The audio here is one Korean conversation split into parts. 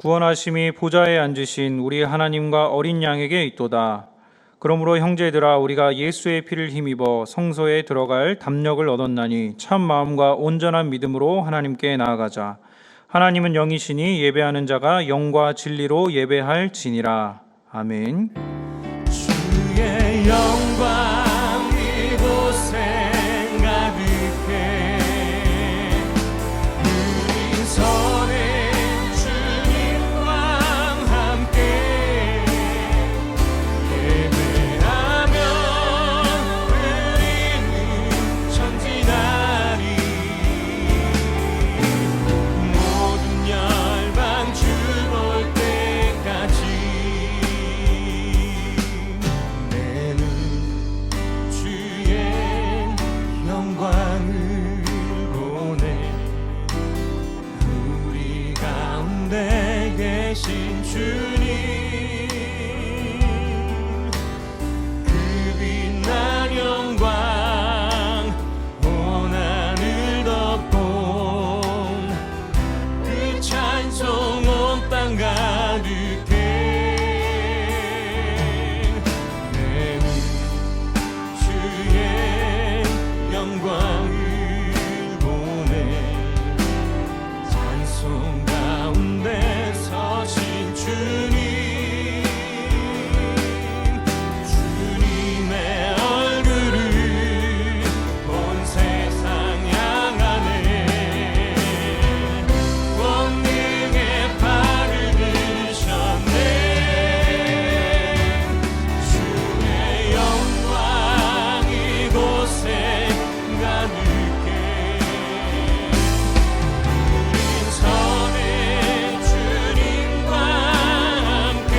구원하심이 보좌에 앉으신 우리 하나님과 어린 양에게 있도다. 그러므로 형제들아, 우리가 예수의 피를 힘입어 성소에 들어갈 담력을 얻었나니 참 마음과 온전한 믿음으로 하나님께 나아가자. 하나님은 영이시니 예배하는 자가 영과 진리로 예배할지니라. 아멘. 주의 영광 이곳에 가득해. 우리 서는 주님과 함께 예배하며 우리는 전진하리. 모든 열방 주 볼 때까지 계신 주님, 그 빛난 영광 온 하늘 덮고 그 찬송 온 땅 가득해. 내는 주의 영광을 보내. 찬송 가운데 서신 주님, 주님의 얼굴을 온 세상 향하네. 권능의 팔을 드셨네. 주의 영광 이곳에 가득해. 우린 서는 주님과 함께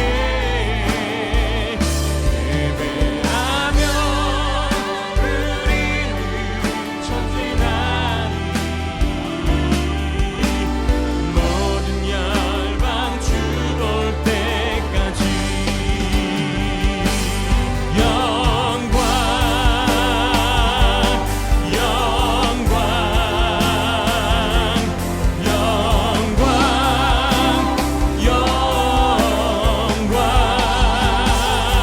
예배하며 우리는 전진하리. 모든 열방 주 볼 때까지 영광 영광 영광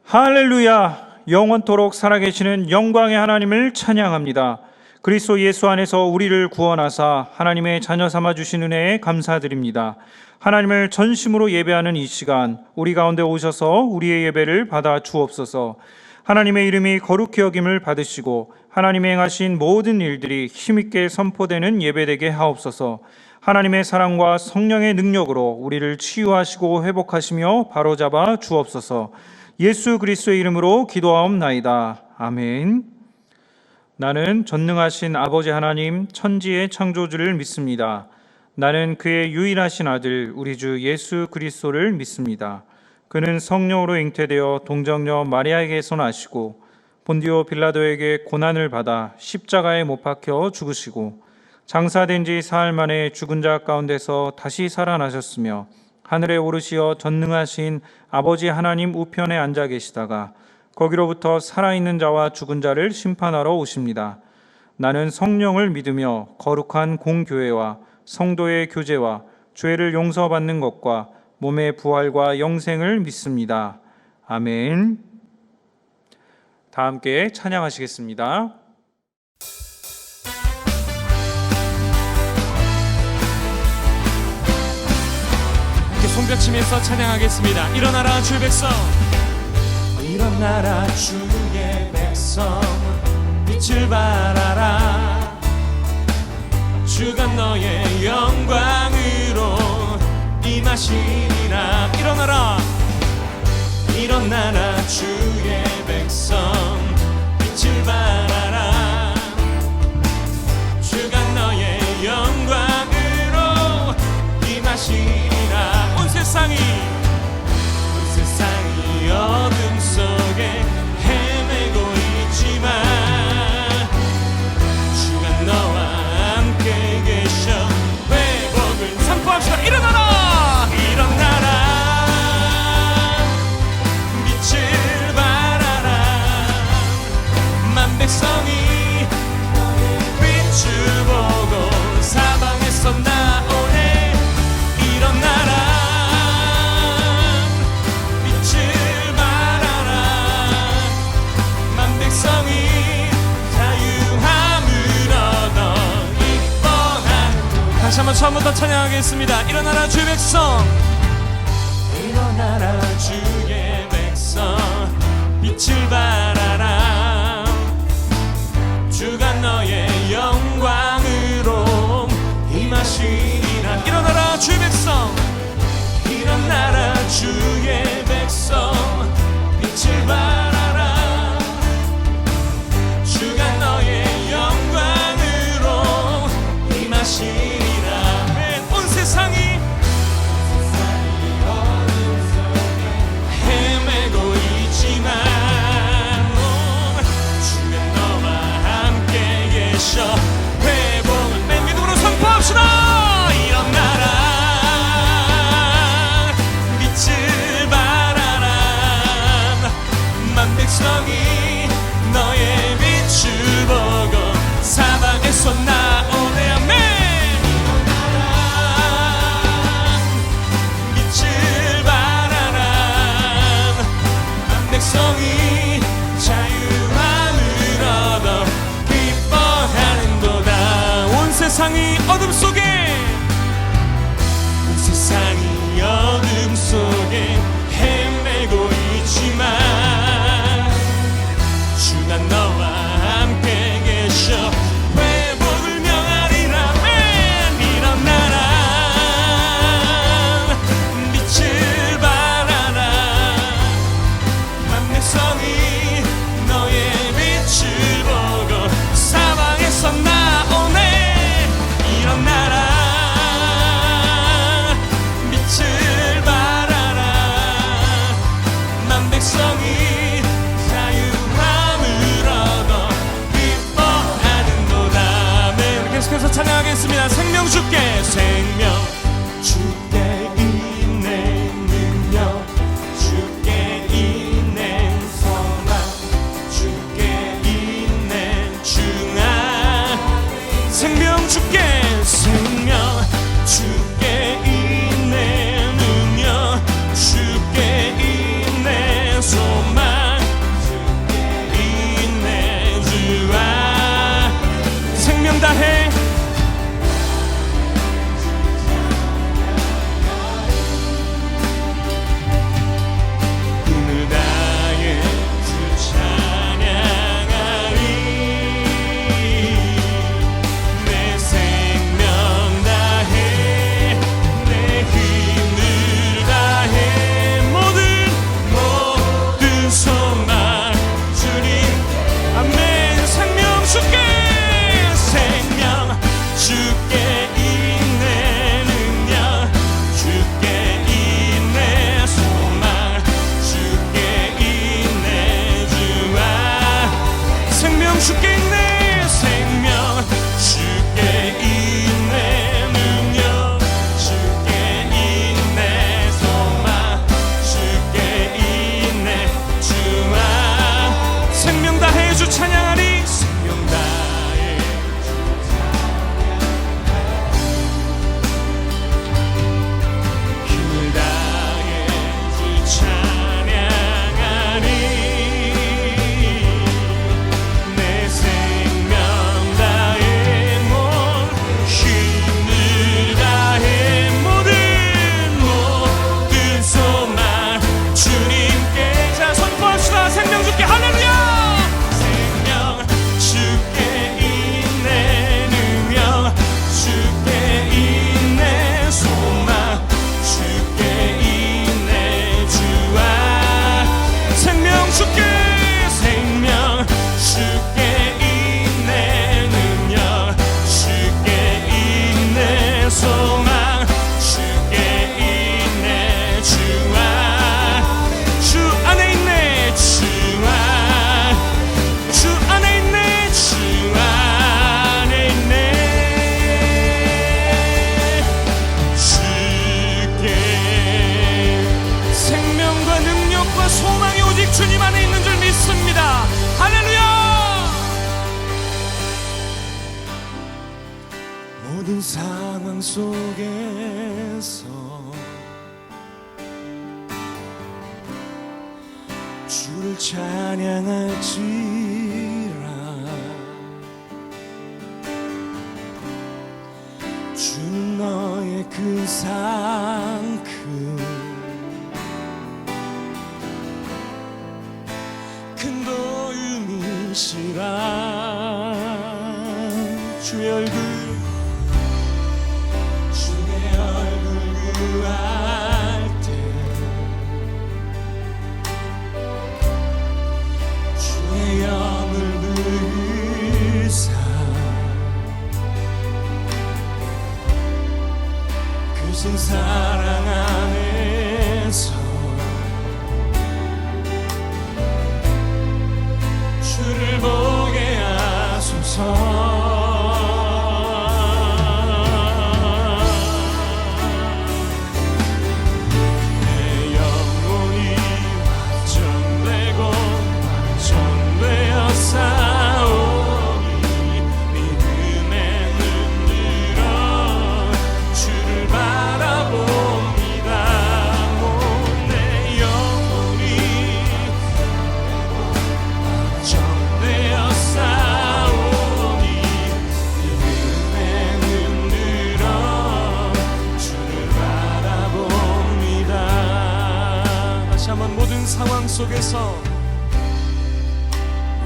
할렐루야! 영원토록 살아계시는 영광의 하나님을 찬양합니다. 그리스도 예수 안에서 우리를 구원하사 하나님의 자녀 삼아 주신 은혜에 감사드립니다. 하나님을 전심으로 예배하는 이 시간, 우리 가운데 오셔서 우리의 예배를 받아 주옵소서. 하나님의 이름이 거룩히 여김을 받으시고 하나님의 행하신 모든 일들이 힘있게 선포되는 예배되게 하옵소서. 하나님의 사랑과 성령의 능력으로 우리를 치유하시고 회복하시며 바로잡아 주옵소서. 예수 그리스도의 이름으로 기도하옵나이다. 아멘. 나는 전능하신 아버지 하나님, 천지의 창조주를 믿습니다. 나는 그의 유일하신 아들 우리 주 예수 그리스도를 믿습니다. 그는 성령으로 잉태되어 동정녀 마리아에게서 나시고 본디오 빌라도에게 고난을 받아 십자가에 못 박혀 죽으시고 장사된 지 사흘 만에 죽은 자 가운데서 다시 살아나셨으며 하늘에 오르시어 전능하신 아버지 하나님 우편에 앉아 계시다가 거기로부터 살아있는 자와 죽은 자를 심판하러 오십니다. 나는 성령을 믿으며 거룩한 공교회와 성도의 교제와 죄를 용서받는 것과 몸의 부활과 영생을 믿습니다. 아멘. 다 함께 찬양하시겠습니다. 손뼉치면서 찬양하겠습니다. 일어나라 주의 백성, 일어나라 주의 백성, 빛을 발하라. 주가 너의 영광으로 임하시리라. 일어나라, 일어나라 주의 백성, 빛을 발하라. 주가 너의 영광으로 임하시리라. 온 세상이 어둠 속에 헤매고 있지만 주가 너와 계속해서 한 번 더 찬양하겠습니다. 일어나라 주의 백성, 일어나라 주의 백성, 빛을 발하라. 주가 너의 영광으로 임하시리라. 일어나라 주의 백성, 일어나라 주의 백성, 빛을 발하라. 주가 너의 영광으로 임하시리라. 온 세상이 헤매고 있지만 주가 너와 함께 계셔. 회복을 맨 믿음으로 선포합시다. 일어나라 빛을 발하라. 만 백성이 너의 빛을 보고 사방에서 나오네. 아멘. 일어나라 빛을 발하라. 만 백성이 자유함을 얻어 기뻐하는도다. 온 세상이 어둠 속에, 온 세상이 어둠 속에 헤매고 있지만 주가 너와 함께 계셔. 회복을 명하리라. 아멘. 일어나라 빛을 발하라. 만 백성이 너의 빛을 보고 사방에서 나오네. 일어나라 빛을 발하라. 만 백성이 자유함을 얻어 기뻐하는도다. 네, 계속해서 찬양하겠습니다. 생명 주께, 생명 주께 있네 능력, 주께 있네 소망, 주께 있네 중앙. 생명 주께, 생명 주께 있네 능력, 주께 있네 소망, 주께 있네 주와. 생명 다해 힘을 다해 주 찬양하리. 내 생명 다해 내 힘을 다해 모든 소망 주님. 아멘. 생명 주께, 생명 주께 있네 능력, 주께 있네 소망, 주께 있네 주와. 생명 주께 있네, 생명 주께 있네 능력, 주께 있네 소망, 주께 있네 주와. 생명 다해 주 찬양하리. 생명 다해 힘을 다해 주 찬양하리. 내 생명 다해 힘을 다해 모든 소망 주님께. 자, 선포합시다. 생명 주께 할렐루야. 생명 주께 있네 능력, 주께 있네 소망, 주께 있네 주와. 생명 주께, 생명 주께 있네 능력, 주께 있네 소망, 주께 있네 주와. 주 안에 있네 주와. 주 안에 있네 주 안에 있네. 주께 생명과 능력과 소망이 오직 주님 안에 있는 줄 믿습니다. 할렐루야. 모든 상황 속에서 주를 찬양할지라. 주는 너 성실한 주의 얼굴 구할 때 주의 영을 부으사 크신 사랑 안에서 주를 보게 하소서.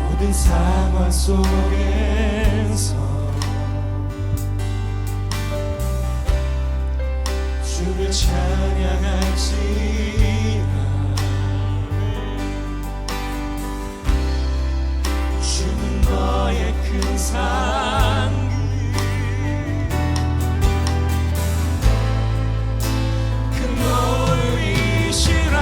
모든 상황 속에서 주를 찬양할지라. 주는 너의 큰 상급 큰 노이시라.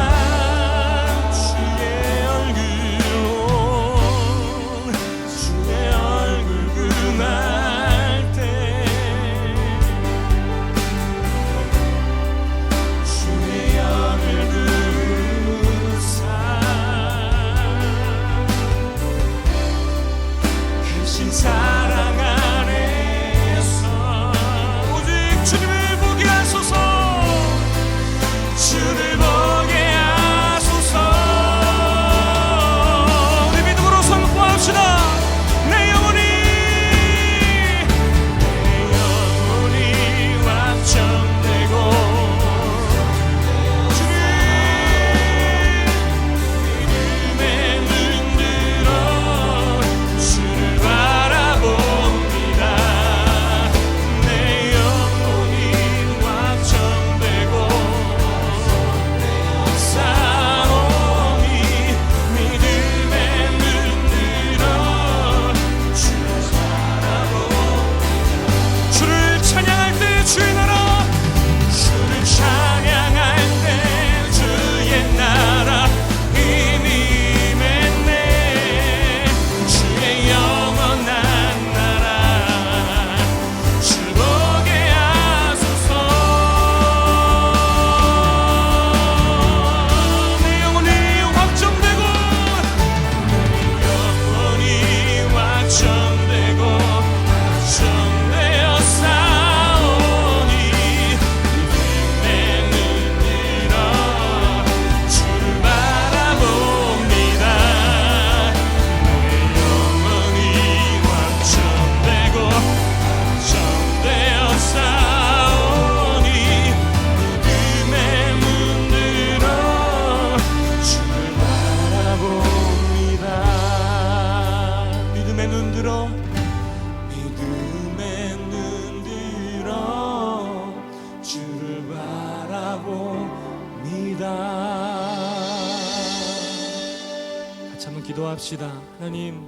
기도합시다. 하나님,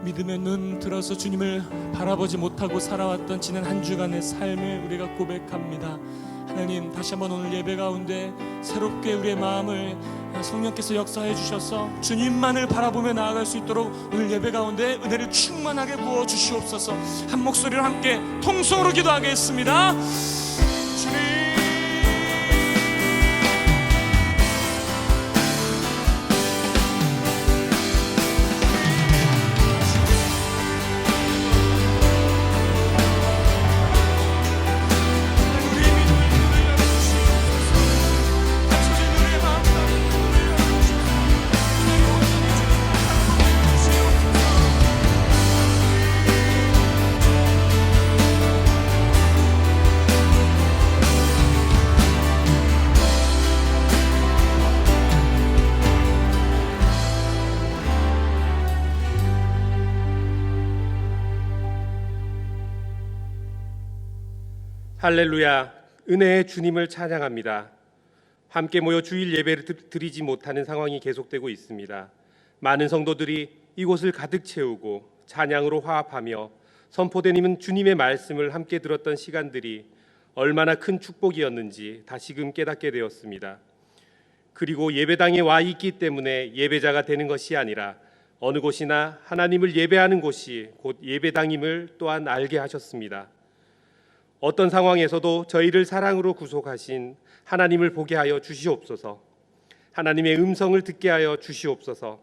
믿음의 눈 들어서 주님을 바라보지 못하고 살아왔던 지난 한 주간의 삶을 우리가 고백합니다. 하나님, 다시 한번 오늘 예배 가운데 새롭게 우리의 마음을 성령께서 역사해 주셔서 주님만을 바라보며 나아갈 수 있도록 오늘 예배 가운데 은혜를 충만하게 부어 주시옵소서. 한 목소리로 함께 통성으로 기도하겠습니다. 주님, 할렐루야, 은혜의 주님을 찬양합니다. 함께 모여 주일 예배를 드리지 못하는 상황이 계속되고 있습니다. 많은 성도들이 이곳을 가득 채우고 찬양으로 화합하며 선포되는 주님의 말씀을 함께 들었던 시간들이 얼마나 큰 축복이었는지 다시금 깨닫게 되었습니다. 그리고 예배당에 와 있기 때문에 예배자가 되는 것이 아니라 어느 곳이나 하나님을 예배하는 곳이 곧 예배당임을 또한 알게 하셨습니다. 어떤 상황에서도 저희를 사랑으로 구속하신 하나님을 보게 하여 주시옵소서. 하나님의 음성을 듣게 하여 주시옵소서.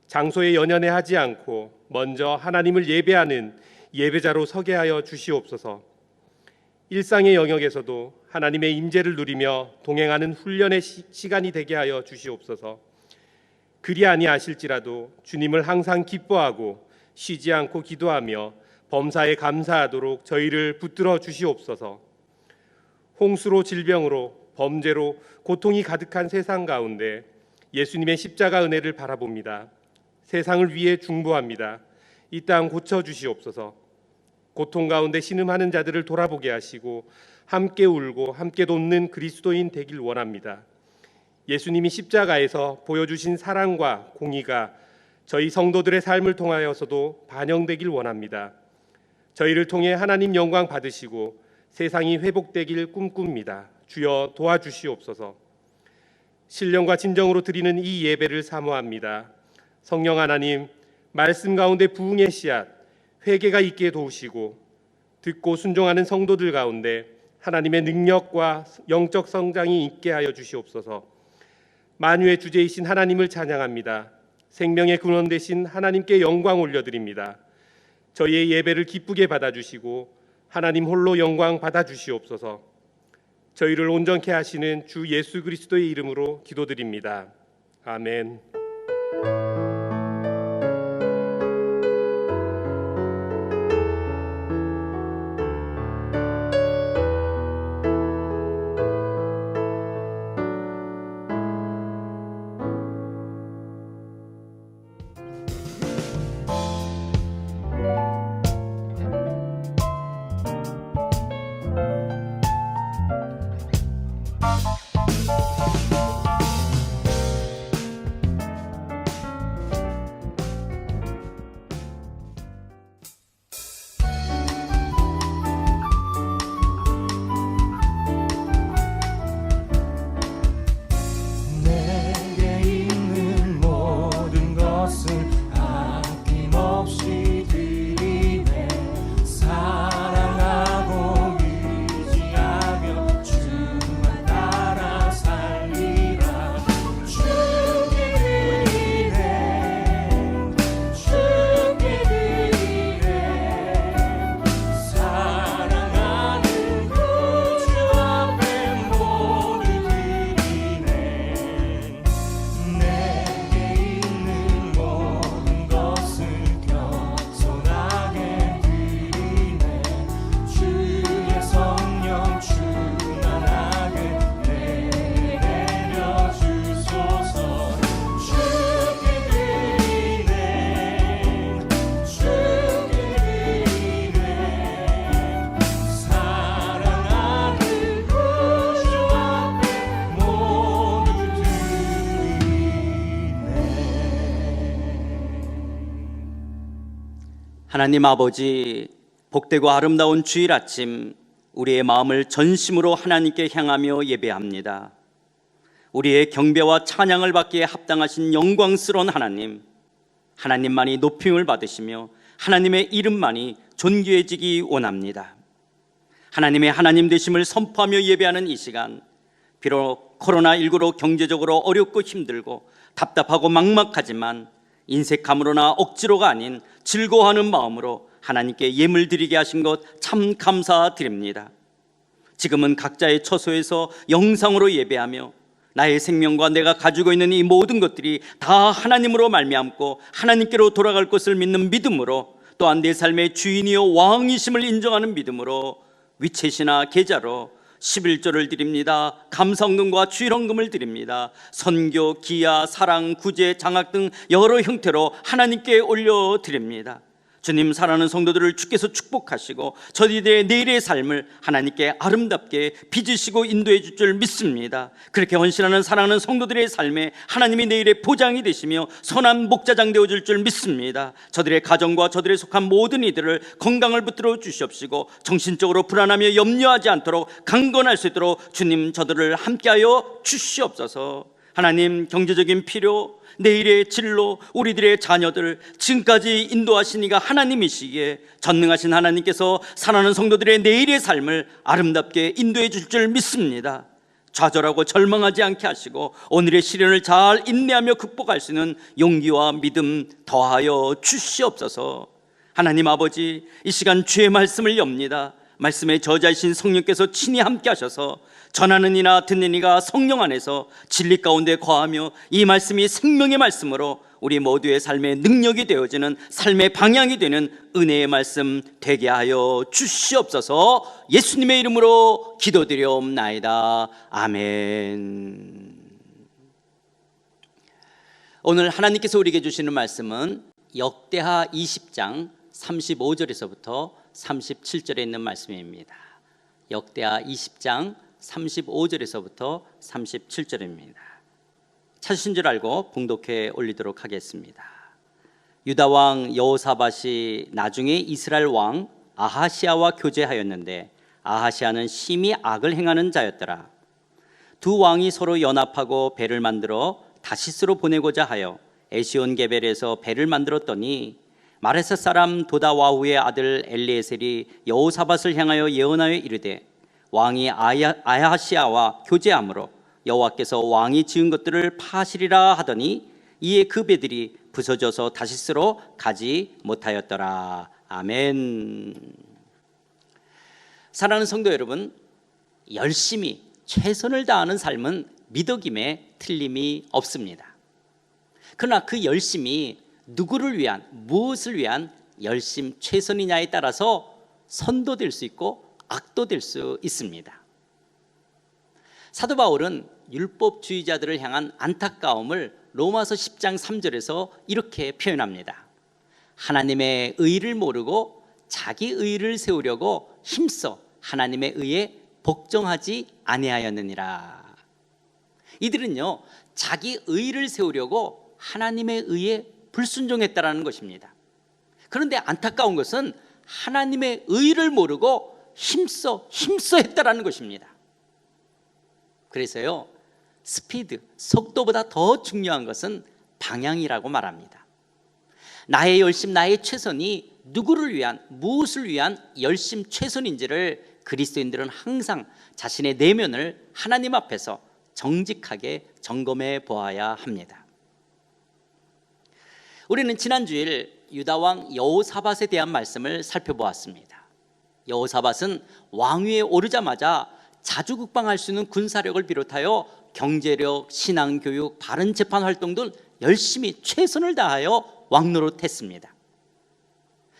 장소에 연연해하지 않고 먼저 하나님을 예배하는 예배자로 서게 하여 주시옵소서. 일상의 영역에서도 하나님의 임재를 누리며 동행하는 훈련의 시간이 되게 하여 주시옵소서. 그리 아니하실지라도 주님을 항상 기뻐하고 쉬지 않고 기도하며 범사에 감사하도록 저희를 붙들어 주시옵소서. 홍수로 질병으로 범죄로 고통이 가득한 세상 가운데 예수님의 십자가 은혜를 바라봅니다. 세상을 위해 중보합니다. 이 땅 고쳐 주시옵소서. 고통 가운데 신음하는 자들을 돌아보게 하시고 함께 울고 함께 돕는 그리스도인 되길 원합니다. 예수님이 십자가에서 보여주신 사랑과 공의가 저희 성도들의 삶을 통하여서도 반영되길 원합니다. 저희를 통해 하나님 영광 받으시고 세상이 회복되길 꿈꿉니다. 주여 도와주시옵소서. 신령과 진정으로 드리는 이 예배를 사모합니다. 성령 하나님, 말씀 가운데 부흥의 씨앗, 회개가 있게 도우시고 듣고 순종하는 성도들 가운데 하나님의 능력과 영적 성장이 있게 하여 주시옵소서. 만유의 주제이신 하나님을 찬양합니다. 생명의 근원 되신 하나님께 영광 올려드립니다. 저희의 예배를 기쁘게 받아주시고 하나님 홀로 영광 받아주시옵소서. 저희를 온전케 하시는 주 예수 그리스도의 이름으로 기도드립니다. 아멘. 하나님 아버지, 복되고 아름다운 주일 아침 우리의 마음을 전심으로 하나님께 향하며 예배합니다. 우리의 경배와 찬양을 받기에 합당하신 영광스러운 하나님, 하나님만이 높임을 받으시며 하나님의 이름만이 존귀해지기 원합니다. 하나님의 하나님 되심을 선포하며 예배하는 이 시간, 비록 코로나19로 경제적으로 어렵고 힘들고 답답하고 막막하지만 인색함으로나 억지로가 아닌 즐거워하는 마음으로 하나님께 예물 드리게 하신 것 참 감사드립니다. 지금은 각자의 처소에서 영상으로 예배하며 나의 생명과 내가 가지고 있는 이 모든 것들이 다 하나님으로 말미암고 하나님께로 돌아갈 것을 믿는 믿음으로, 또한 내 삶의 주인이요 왕이심을 인정하는 믿음으로 위챗이나 계좌로 11조를 드립니다. 감사헌금과 주일헌금을 드립니다. 선교, 기아, 사랑, 구제, 장학 등 여러 형태로 하나님께 올려드립니다. 주님, 사랑하는 성도들을 주께서 축복하시고 저희들의 내일의 삶을 하나님께 아름답게 빚으시고 인도해 줄 줄 믿습니다. 그렇게 헌신하는 사랑하는 성도들의 삶에 하나님이 내일의 보장이 되시며 선한 목자장 되어 줄 줄 믿습니다. 저들의 가정과 저들에 속한 모든 이들을 건강을 붙들어 주시옵시고 정신적으로 불안하며 염려하지 않도록 강건할 수 있도록 주님, 저들을 함께하여 주시옵소서. 하나님, 경제적인 필요, 내일의 진로, 우리들의 자녀들 지금까지 인도하신 이가 하나님이시기에 전능하신 하나님께서 사랑하는 성도들의 내일의 삶을 아름답게 인도해 주실 줄 믿습니다. 좌절하고 절망하지 않게 하시고 오늘의 시련을 잘 인내하며 극복할 수 있는 용기와 믿음 더하여 주시옵소서. 하나님 아버지, 이 시간 주의 말씀을 엽니다. 말씀의 저자이신 성령께서 친히 함께 하셔서 전하는 이나 듣는 이가 성령 안에서 진리 가운데 거하며 이 말씀이 생명의 말씀으로 우리 모두의 삶의 능력이 되어지는 삶의 방향이 되는 은혜의 말씀 되게 하여 주시옵소서. 예수님의 이름으로 기도드리옵나이다. 아멘. 오늘 하나님께서 우리에게 주시는 말씀은 역대하 20장 35절에서부터 37절에 있는 말씀입니다. 역대하 20장 35절에서부터 37절입니다. 찾으신 줄 알고 봉독해 올리도록 하겠습니다. 유다 왕 여호사밧이 나중에 이스라엘 왕 아하시아와 교제하였는데 아하시아는 심히 악을 행하는 자였더라. 두 왕이 서로 연합하고 배를 만들어 다시스로 보내고자 하여 에시온 게벨에서 배를 만들었더니 마레사 사람 도다와후의 아들 엘리에셀이 여호사밧을 향하여 예언하여 이르되 왕이 아하시아와 교제하므로 여호와께서 왕이 지은 것들을 파시리라 하더니 이에 그 배들이 부서져서 다시스로 가지 못하였더라. 아멘. 사랑하는 성도 여러분, 열심히 최선을 다하는 삶은 미덕임에 틀림이 없습니다. 그러나 그 열심이 누구를 위한, 무엇을 위한 열심 최선이냐에 따라서 선도 될 수 있고 악도 될 수 있습니다. 사도 바울은 율법주의자들을 향한 안타까움을 로마서 10장 3절에서 이렇게 표현합니다. 하나님의 의를 모르고 자기 의를 세우려고 힘써 하나님의 의에 복종하지 아니하였느니라. 이들은요, 자기 의를 세우려고 하나님의 의에 불순종했다라는 것입니다. 그런데 안타까운 것은 하나님의 의를 모르고 힘써 했다라는 것입니다. 그래서요, 스피드, 속도보다 더 중요한 것은 방향이라고 말합니다. 나의 열심, 나의 최선이 누구를 위한, 무엇을 위한 열심 최선인지를 그리스도인들은 항상 자신의 내면을 하나님 앞에서 정직하게 점검해 보아야 합니다. 우리는 지난 주일 유다왕 여호사밧에 대한 말씀을 살펴보았습니다. 여호사밧은 왕위에 오르자마자 자주국방할 수 있는 군사력을 비롯하여 경제력, 신앙교육, 바른 재판 활동 등 열심히 최선을 다하여 왕노릇했습니다.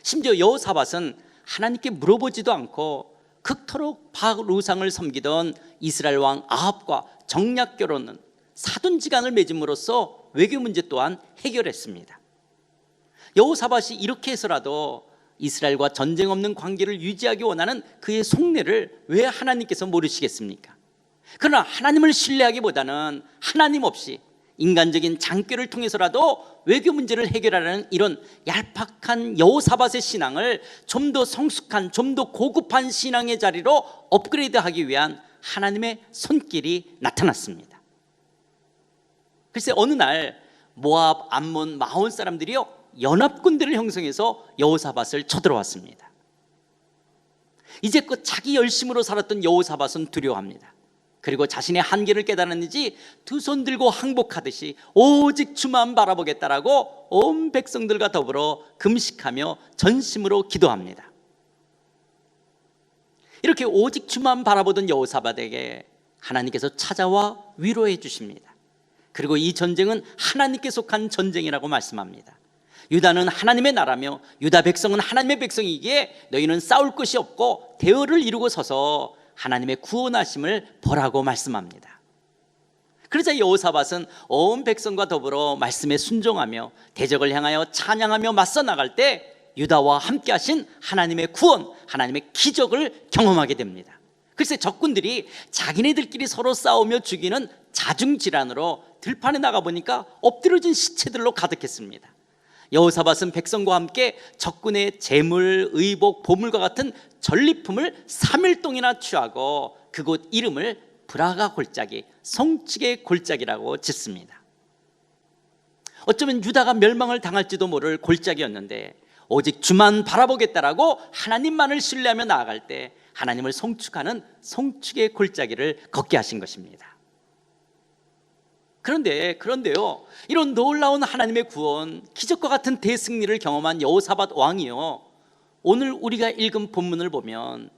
심지어 여호사밧은 하나님께 물어보지도 않고 극토록 바알 우상을 섬기던 이스라엘 왕 아합과 정략 결혼은 사돈지간을 맺음으로써 외교 문제 또한 해결했습니다. 여호사밧이 이렇게 해서라도 이스라엘과 전쟁 없는 관계를 유지하기 원하는 그의 속내를 왜 하나님께서 모르시겠습니까? 그러나 하나님을 신뢰하기보다는 하나님 없이 인간적인 장꾀를 통해서라도 외교 문제를 해결하려는 이런 얄팍한 여호사밧의 신앙을 좀 더 성숙한, 좀 더 고급한 신앙의 자리로 업그레이드하기 위한 하나님의 손길이 나타났습니다. 글쎄 어느 날 모압, 암몬, 마온 사람들이요 연합군대를 형성해서 여호사밧을 쳐들어왔습니다. 이제껏 자기 열심으로 살았던 여호사밧은 두려워합니다. 그리고 자신의 한계를 깨달았는지 두 손 들고 항복하듯이 오직 주만 바라보겠다라고 온 백성들과 더불어 금식하며 전심으로 기도합니다. 이렇게 오직 주만 바라보던 여호사밧에게 하나님께서 찾아와 위로해 주십니다. 그리고 이 전쟁은 하나님께 속한 전쟁이라고 말씀합니다. 유다는 하나님의 나라며 유다 백성은 하나님의 백성이기에 너희는 싸울 것이 없고 대열을 이루고 서서 하나님의 구원하심을 보라고 말씀합니다. 그러자 여호사밧은 온 백성과 더불어 말씀에 순종하며 대적을 향하여 찬양하며 맞서 나갈 때 유다와 함께 하신 하나님의 구원, 하나님의 기적을 경험하게 됩니다. 글쎄 적군들이 자기네들끼리 서로 싸우며 죽이는 자중질환으로 들판에 나가보니까 엎드려진 시체들로 가득했습니다. 여호사밧은 백성과 함께 적군의 재물, 의복, 보물과 같은 전리품을 3일 동이나 취하고 그곳 이름을 브라가 골짜기, 송축의 골짜기라고 짓습니다. 어쩌면 유다가 멸망을 당할지도 모를 골짜기였는데 오직 주만 바라보겠다라고 하나님만을 신뢰하며 나아갈 때 하나님을 송축하는 송축의 골짜기를 걷게 하신 것입니다. 그런데요, 이런 놀라운 하나님의 구원, 기적과 같은 대승리를 경험한 여호사밧 왕이요, 오늘 우리가 읽은 본문을 보면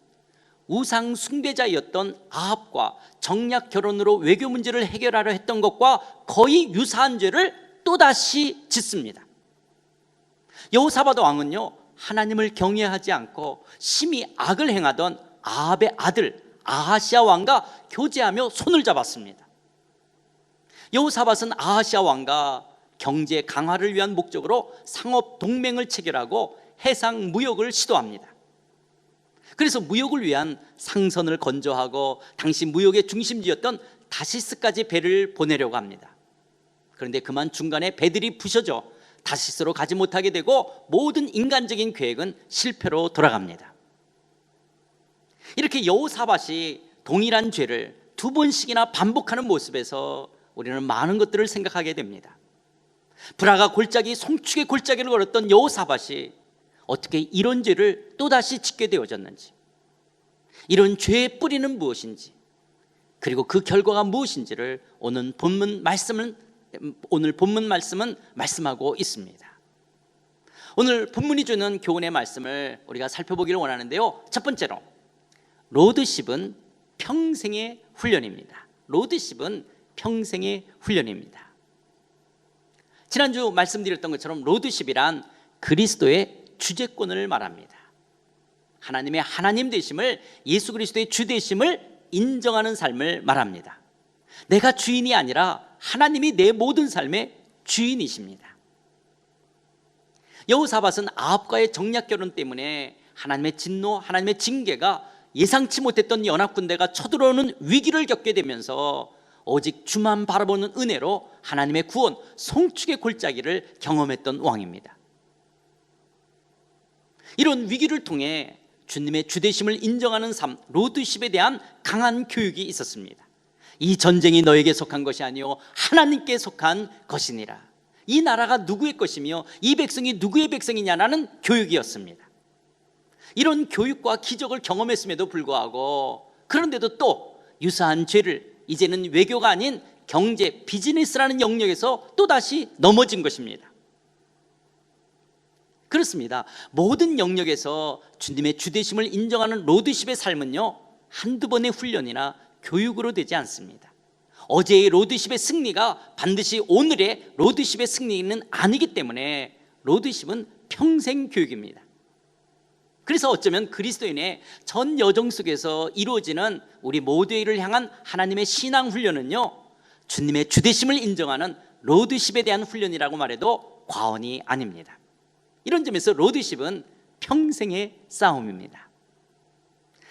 우상 숭배자였던 아합과 정략 결혼으로 외교 문제를 해결하려 했던 것과 거의 유사한 죄를 또다시 짓습니다. 여호사밧 왕은요, 하나님을 경외하지 않고 심히 악을 행하던 아합의 아들 아하시아 왕과 교제하며 손을 잡았습니다. 여호사밧은 아하시아 왕과 경제 강화를 위한 목적으로 상업 동맹을 체결하고 해상 무역을 시도합니다. 그래서 무역을 위한 상선을 건조하고 당시 무역의 중심지였던 다시스까지 배를 보내려고 합니다. 그런데 그만 중간에 배들이 부셔져 다시스로 가지 못하게 되고 모든 인간적인 계획은 실패로 돌아갑니다. 이렇게 여호사밧이 동일한 죄를 2번씩이나 반복하는 모습에서 우리는 많은 것들을 생각하게 됩니다. 브라가 골짜기, 송축의 골짜기를 걸었던 여호사밧이 어떻게 이런 죄를 또다시 짓게 되어졌는지, 이런 죄의 뿌리는 무엇인지, 그리고 그 결과가 무엇인지를 오늘 본문 말씀은 말씀하고 있습니다. 오늘 본문이 주는 교훈의 말씀을 우리가 살펴보기를 원하는데요, 첫 번째로 로드십은 평생의 훈련입니다. 로드십은 평생의 훈련입니다. 지난주 말씀드렸던 것처럼 로드십이란 그리스도의 주재권을 말합니다. 하나님의 하나님 되심을, 예수 그리스도의 주 되심을 인정하는 삶을 말합니다. 내가 주인이 아니라 하나님이 내 모든 삶의 주인이십니다. 여호사밧은 아합과의 정략 결혼 때문에 하나님의 진노, 하나님의 징계가 예상치 못했던 연합군대가 쳐들어오는 위기를 겪게 되면서 오직 주만 바라보는 은혜로 하나님의 구원, 송축의 골짜기를 경험했던 왕입니다. 이런 위기를 통해 주님의 주되심을 인정하는 삶, 로드십에 대한 강한 교육이 있었습니다. 이 전쟁이 너에게 속한 것이 아니요 하나님께 속한 것이니라. 이 나라가 누구의 것이며 이 백성이 누구의 백성이냐라는 교육이었습니다. 이런 교육과 기적을 경험했음에도 불구하고, 그런데도 또 유사한 죄를 이제는 외교가 아닌 경제, 비즈니스라는 영역에서 또다시 넘어진 것입니다. 그렇습니다. 모든 영역에서 주님의 주되심을 인정하는 로드십의 삶은요, 한두 번의 훈련이나 교육으로 되지 않습니다. 어제의 로드십의 승리가 반드시 오늘의 로드십의 승리는 아니기 때문에 로드십은 평생 교육입니다. 그래서 어쩌면 그리스도인의 전 여정 속에서 이루어지는 우리 모두를 향한 하나님의 신앙 훈련은요, 주님의 주되심을 인정하는 로드십에 대한 훈련이라고 말해도 과언이 아닙니다. 이런 점에서 로드십은 평생의 싸움입니다.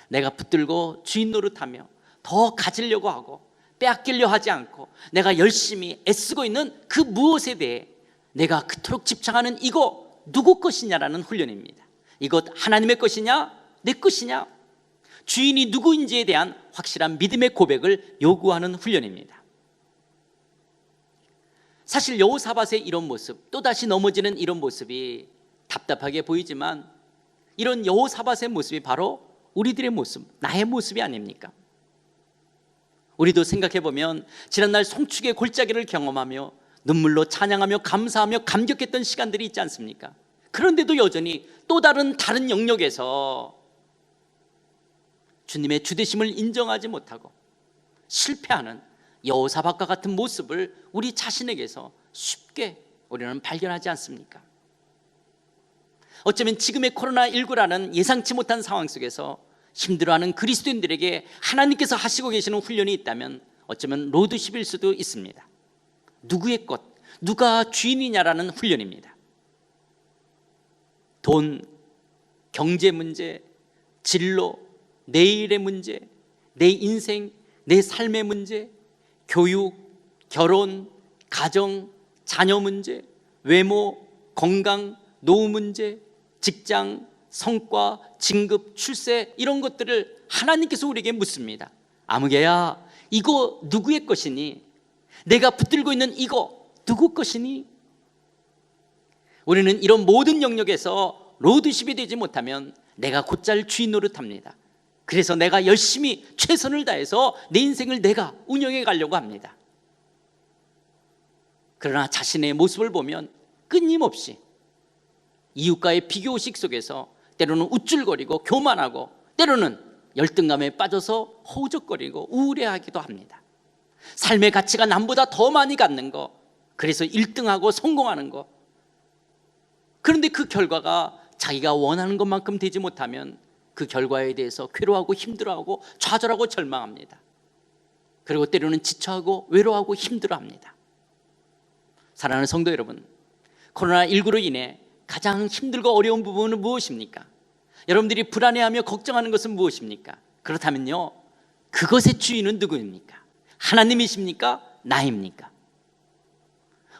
내가 붙들고 주인 노릇하며 더 가지려고 하고 빼앗기려 하지 않고 내가 열심히 애쓰고 있는 그 무엇에 대해 내가 그토록 집착하는 이거 누구 것이냐라는 훈련입니다. 이것 하나님의 것이냐 내 것이냐, 주인이 누구인지에 대한 확실한 믿음의 고백을 요구하는 훈련입니다. 사실 여호사밧의 이런 모습, 또다시 넘어지는 이런 모습이 답답하게 보이지만 이런 여호사밧의 모습이 바로 우리들의 모습, 나의 모습이 아닙니까? 우리도 생각해보면 지난날 송축의 골짜기를 경험하며 눈물로 찬양하며 감사하며 감격했던 시간들이 있지 않습니까? 그런데도 여전히 또 다른 영역에서 주님의 주되심을 인정하지 못하고 실패하는 여호사밧과 같은 모습을 우리 자신에게서 쉽게 우리는 발견하지 않습니까? 어쩌면 지금의 코로나19라는 예상치 못한 상황 속에서 힘들어하는 그리스도인들에게 하나님께서 하시고 계시는 훈련이 있다면 어쩌면 로드십일 수도 있습니다. 누구의 것, 누가 주인이냐라는 훈련입니다. 돈, 경제 문제, 진로, 내일의 문제, 내 인생, 내 삶의 문제, 교육, 결혼, 가정, 자녀 문제, 외모, 건강, 노후 문제, 직장, 성과, 진급, 출세, 이런 것들을 하나님께서 우리에게 묻습니다. 아무개야, 이거 누구의 것이니? 내가 붙들고 있는 이거 누구 것이니? 우리는 이런 모든 영역에서 로드십이 되지 못하면 내가 곧잘 주인 노릇합니다. 그래서 내가 열심히 최선을 다해서 내 인생을 내가 운영해 가려고 합니다. 그러나 자신의 모습을 보면 끊임없이 이웃과의 비교의식 속에서 때로는 우쭐거리고 교만하고 때로는 열등감에 빠져서 허우적거리고 우울해하기도 합니다. 삶의 가치가 남보다 더 많이 갖는 거, 그래서 1등하고 성공하는 거. 그런데 그 결과가 자기가 원하는 것만큼 되지 못하면 그 결과에 대해서 괴로워하고 힘들어하고 좌절하고 절망합니다. 그리고 때로는 지쳐하고 외로워하고 힘들어합니다. 사랑하는 성도 여러분, 코로나19로 인해 가장 힘들고 어려운 부분은 무엇입니까? 여러분들이 불안해하며 걱정하는 것은 무엇입니까? 그렇다면요, 그것의 주인은 누구입니까? 하나님이십니까? 나입니까?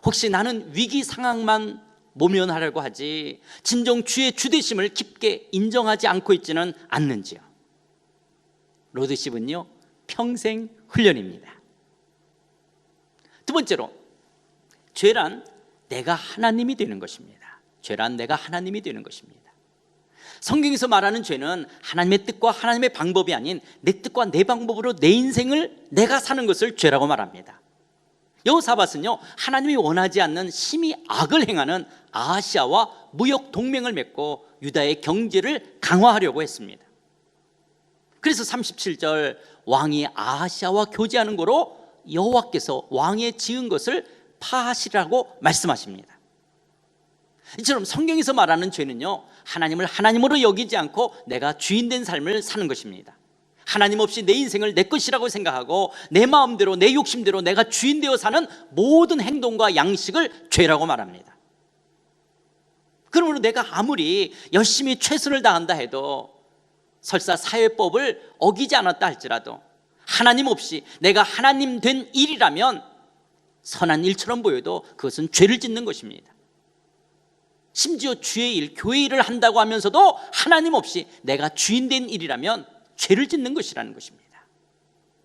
혹시 나는 위기 상황만 모면하려고 하지 진정 주의 주되심을 깊게 인정하지 않고 있지는 않는지요? 로드십은요, 평생 훈련입니다. 두 번째로, 죄란 내가 하나님이 되는 것입니다. 죄란 내가 하나님이 되는 것입니다. 성경에서 말하는 죄는 하나님의 뜻과 하나님의 방법이 아닌 내 뜻과 내 방법으로 내 인생을 내가 사는 것을 죄라고 말합니다. 여호사밧은요, 하나님이 원하지 않는 심히 악을 행하는 아하시아와 무역 동맹을 맺고 유다의 경제를 강화하려고 했습니다. 그래서 37절, 왕이 아하시아와 교제하는 거로 여호와께서 왕에 지은 것을 파하시라고 말씀하십니다. 이처럼 성경에서 말하는 죄는요, 하나님을 하나님으로 여기지 않고 내가 주인된 삶을 사는 것입니다. 하나님 없이 내 인생을 내 것이라고 생각하고 내 마음대로 내 욕심대로 내가 주인 되어 사는 모든 행동과 양식을 죄라고 말합니다. 그러므로 내가 아무리 열심히 최선을 다한다 해도, 설사 사회법을 어기지 않았다 할지라도 하나님 없이 내가 하나님 된 일이라면 선한 일처럼 보여도 그것은 죄를 짓는 것입니다. 심지어 주의 일, 교회 일을 한다고 하면서도 하나님 없이 내가 주인 된 일이라면 죄를 짓는 것이라는 것입니다.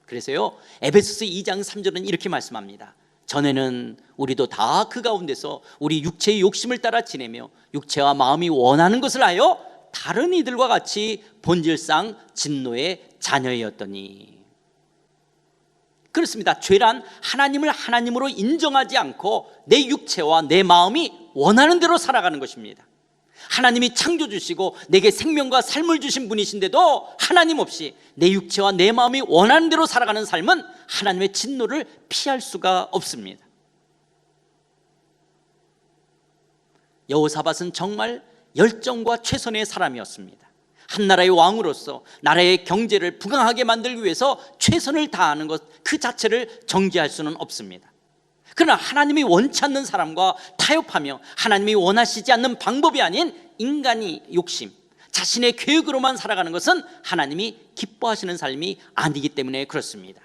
그래서요, 에베소서 2장 3절은 이렇게 말씀합니다. 전에는 우리도 다 그 가운데서 우리 육체의 욕심을 따라 지내며 육체와 마음이 원하는 것을 하여 다른 이들과 같이 본질상 진노의 자녀였더니. 그렇습니다. 죄란 하나님을 하나님으로 인정하지 않고 내 육체와 내 마음이 원하는 대로 살아가는 것입니다. 하나님이 창조주시고 내게 생명과 삶을 주신 분이신데도 하나님 없이 내 육체와 내 마음이 원하는 대로 살아가는 삶은 하나님의 진노를 피할 수가 없습니다. 여호사밧은 정말 열정과 최선의 사람이었습니다. 한 나라의 왕으로서 나라의 경제를 부강하게 만들기 위해서 최선을 다하는 것 그 자체를 정죄할 수는 없습니다. 그러나 하나님이 원치 않는 사람과 타협하며 하나님이 원하시지 않는 방법이 아닌 인간이 욕심, 자신의 계획으로만 살아가는 것은 하나님이 기뻐하시는 삶이 아니기 때문에 그렇습니다.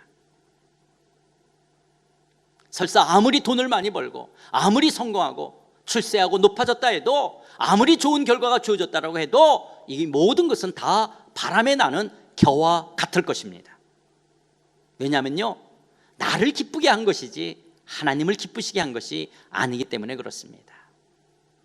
설사 아무리 돈을 많이 벌고 아무리 성공하고 출세하고 높아졌다 해도, 아무리 좋은 결과가 주어졌다고 해도 이 모든 것은 다 바람에 나는 겨와 같을 것입니다. 왜냐하면요, 나를 기쁘게 한 것이지 하나님을 기쁘시게 한 것이 아니기 때문에 그렇습니다.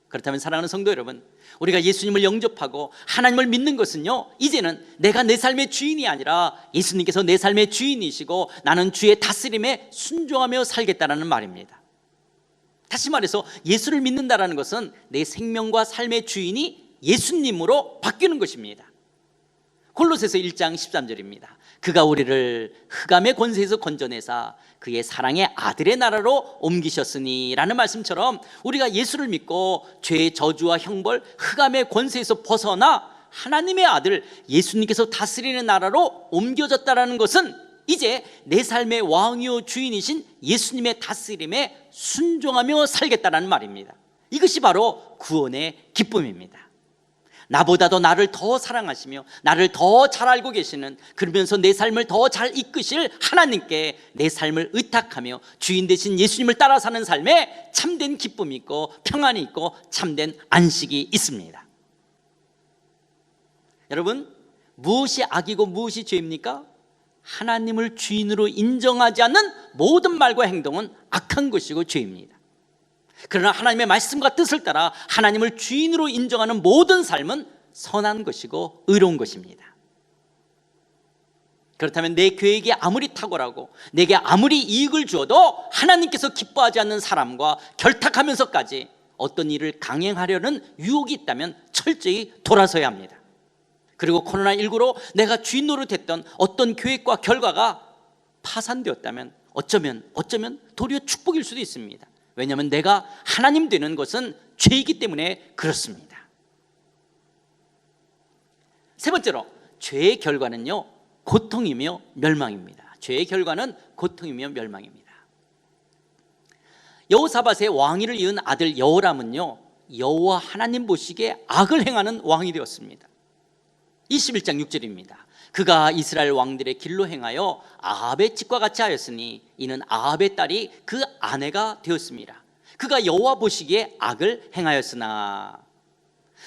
그렇다면 사랑하는 성도 여러분, 우리가 예수님을 영접하고 하나님을 믿는 것은요, 이제는 내가 내 삶의 주인이 아니라 예수님께서 내 삶의 주인이시고 나는 주의 다스림에 순종하며 살겠다라는 말입니다. 다시 말해서 예수를 믿는다라는 것은 내 생명과 삶의 주인이 예수님으로 바뀌는 것입니다. 골로새서 1장 13절입니다. 그가 우리를 흑암의 권세에서 건져내사 그의 사랑의 아들의 나라로 옮기셨으니 라는 말씀처럼, 우리가 예수를 믿고 죄의 저주와 형벌, 흑암의 권세에서 벗어나 하나님의 아들 예수님께서 다스리는 나라로 옮겨졌다라는 것은 이제 내 삶의 왕이요 주인이신 예수님의 다스림에 순종하며 살겠다는 말입니다. 이것이 바로 구원의 기쁨입니다. 나보다도 나를 더 사랑하시며 나를 더 잘 알고 계시는, 그러면서 내 삶을 더 잘 이끄실 하나님께 내 삶을 의탁하며 주인 되신 예수님을 따라 사는 삶에 참된 기쁨이 있고 평안이 있고 참된 안식이 있습니다. 여러분, 무엇이 악이고 무엇이 죄입니까? 하나님을 주인으로 인정하지 않는 모든 말과 행동은 악한 것이고 죄입니다. 그러나 하나님의 말씀과 뜻을 따라 하나님을 주인으로 인정하는 모든 삶은 선한 것이고 의로운 것입니다. 그렇다면 내 계획이 아무리 탁월하고 내게 아무리 이익을 주어도 하나님께서 기뻐하지 않는 사람과 결탁하면서까지 어떤 일을 강행하려는 유혹이 있다면 철저히 돌아서야 합니다. 그리고 코로나19로 내가 주인 노릇했던 어떤 계획과 결과가 파산되었다면 어쩌면 도리어 축복일 수도 있습니다. 왜냐하면 내가 하나님 되는 것은 죄이기 때문에 그렇습니다. 세 번째로, 죄의 결과는요, 고통이며 멸망입니다. 죄의 결과는 고통이며 멸망입니다. 여호사밧의 왕위를 이은 아들 여호람은요, 여호와 하나님 보시기에 악을 행하는 왕이 되었습니다. 21장 6절입니다. 그가 이스라엘 왕들의 길로 행하여 아합의 집과 같이 하였으니 이는 아합의 딸이 그 아내가 되었습니다. 그가 여호와 보시기에 악을 행하였으나.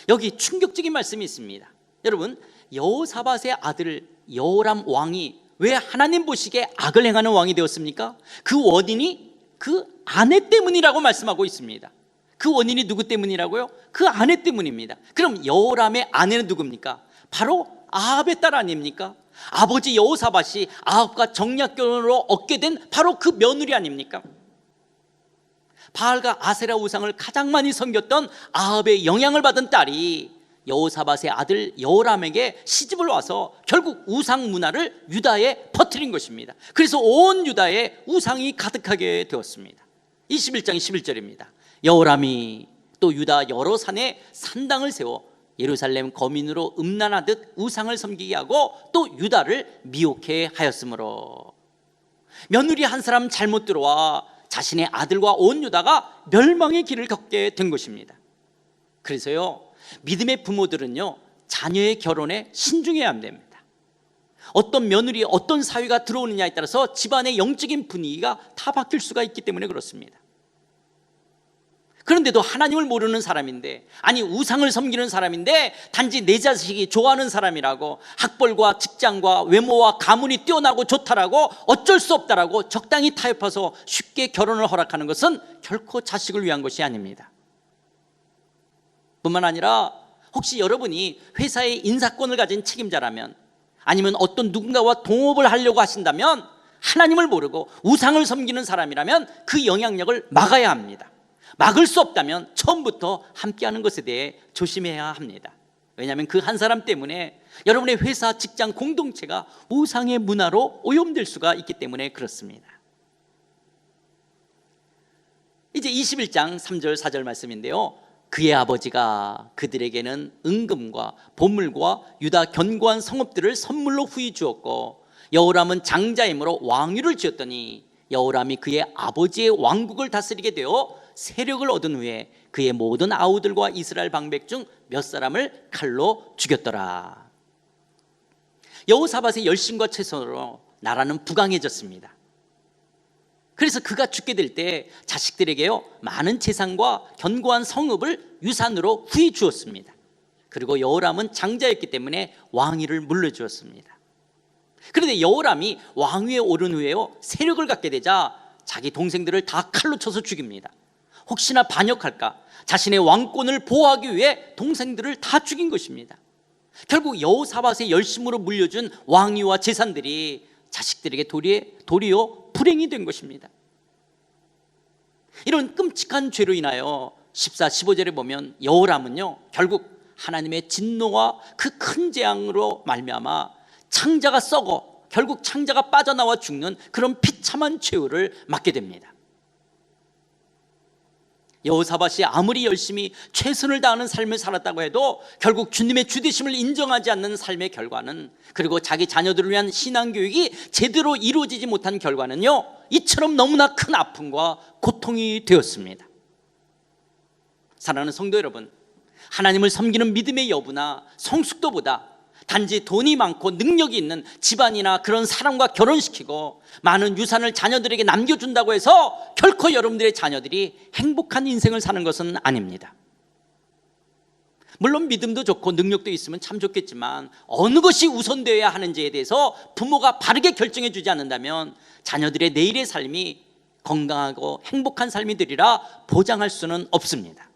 여기 충격적인 말씀이 있습니다. 여러분, 여호사밧의 아들 여호람 왕이 왜 하나님 보시기에 악을 행하는 왕이 되었습니까? 그 원인이 그 아내 때문이라고 말씀하고 있습니다. 그 원인이 누구 때문이라고요? 그 아내 때문입니다. 그럼 여호람의 아내는 누굽니까? 바로 아합의 딸 아닙니까? 아버지 여호사밧이 아합과 정략결혼으로 얻게 된 바로 그 며느리 아닙니까? 바알과 아세라 우상을 가장 많이 섬겼던 아합의 영향을 받은 딸이 여호사밧의 아들 여호람에게 시집을 와서 결국 우상 문화를 유다에 퍼뜨린 것입니다. 그래서 온 유다에 우상이 가득하게 되었습니다. 21장 11절입니다. 여호람이 또 유다 여러 산에 산당을 세워 예루살렘 거민으로 음란하듯 우상을 섬기게 하고 또 유다를 미혹해 하였으므로. 며느리 한 사람 잘못 들어와 자신의 아들과 온 유다가 멸망의 길을 걷게 된 것입니다. 그래서요, 믿음의 부모들은요, 자녀의 결혼에 신중해야 합니다. 어떤 며느리, 어떤 사위가 들어오느냐에 따라서 집안의 영적인 분위기가 다 바뀔 수가 있기 때문에 그렇습니다. 그런데도 하나님을 모르는 사람인데, 아니 우상을 섬기는 사람인데 단지 내 자식이 좋아하는 사람이라고, 학벌과 직장과 외모와 가문이 뛰어나고 좋다라고, 어쩔 수 없다라고 적당히 타협해서 쉽게 결혼을 허락하는 것은 결코 자식을 위한 것이 아닙니다. 뿐만 아니라 혹시 여러분이 회사의 인사권을 가진 책임자라면, 아니면 어떤 누군가와 동업을 하려고 하신다면, 하나님을 모르고 우상을 섬기는 사람이라면 그 영향력을 막아야 합니다. 막을 수 없다면 처음부터 함께하는 것에 대해 조심해야 합니다. 왜냐하면 그 한 사람 때문에 여러분의 회사, 직장, 공동체가 우상의 문화로 오염될 수가 있기 때문에 그렇습니다. 이제 21장 3절 4절 말씀인데요, 그의 아버지가 그들에게는 은금과 보물과 유다 견고한 성읍들을 선물로 후히 주었고, 여호람은 장자이므로 왕위를 지었더니 여호람이 그의 아버지의 왕국을 다스리게 되어 세력을 얻은 후에 그의 모든 아우들과 이스라엘 방백 중 몇 사람을 칼로 죽였더라. 여호사밧의 열심과 최선으로 나라는 부강해졌습니다. 그래서 그가 죽게 될 때 자식들에게요, 많은 재산과 견고한 성읍을 유산으로 후히 주었습니다. 그리고 여호람은 장자였기 때문에 왕위를 물려주었습니다. 그런데 여호람이 왕위에 오른 후에요, 세력을 갖게 되자 자기 동생들을 다 칼로 쳐서 죽입니다. 혹시나 반역할까, 자신의 왕권을 보호하기 위해 동생들을 다 죽인 것입니다. 결국 여호사밧의 열심으로 물려준 왕위와 재산들이 자식들에게 도리어 불행이 된 것입니다. 이런 끔찍한 죄로 인하여 14, 15절에 보면 여호람은요, 결국 하나님의 진노와 그 큰 재앙으로 말미암아 창자가 썩어 결국 창자가 빠져나와 죽는 그런 비참한 최후를 맞게 됩니다. 여호사밧이 아무리 열심히 최선을 다하는 삶을 살았다고 해도 결국 주님의 주되심을 인정하지 않는 삶의 결과는, 그리고 자기 자녀들을 위한 신앙교육이 제대로 이루어지지 못한 결과는요, 이처럼 너무나 큰 아픔과 고통이 되었습니다. 사랑하는 성도 여러분, 하나님을 섬기는 믿음의 여부나 성숙도보다 단지 돈이 많고 능력이 있는 집안이나 그런 사람과 결혼시키고 많은 유산을 자녀들에게 남겨준다고 해서 결코 여러분들의 자녀들이 행복한 인생을 사는 것은 아닙니다. 물론 믿음도 좋고 능력도 있으면 참 좋겠지만 어느 것이 우선되어야 하는지에 대해서 부모가 바르게 결정해 주지 않는다면 자녀들의 내일의 삶이 건강하고 행복한 삶이 되리라 보장할 수는 없습니다.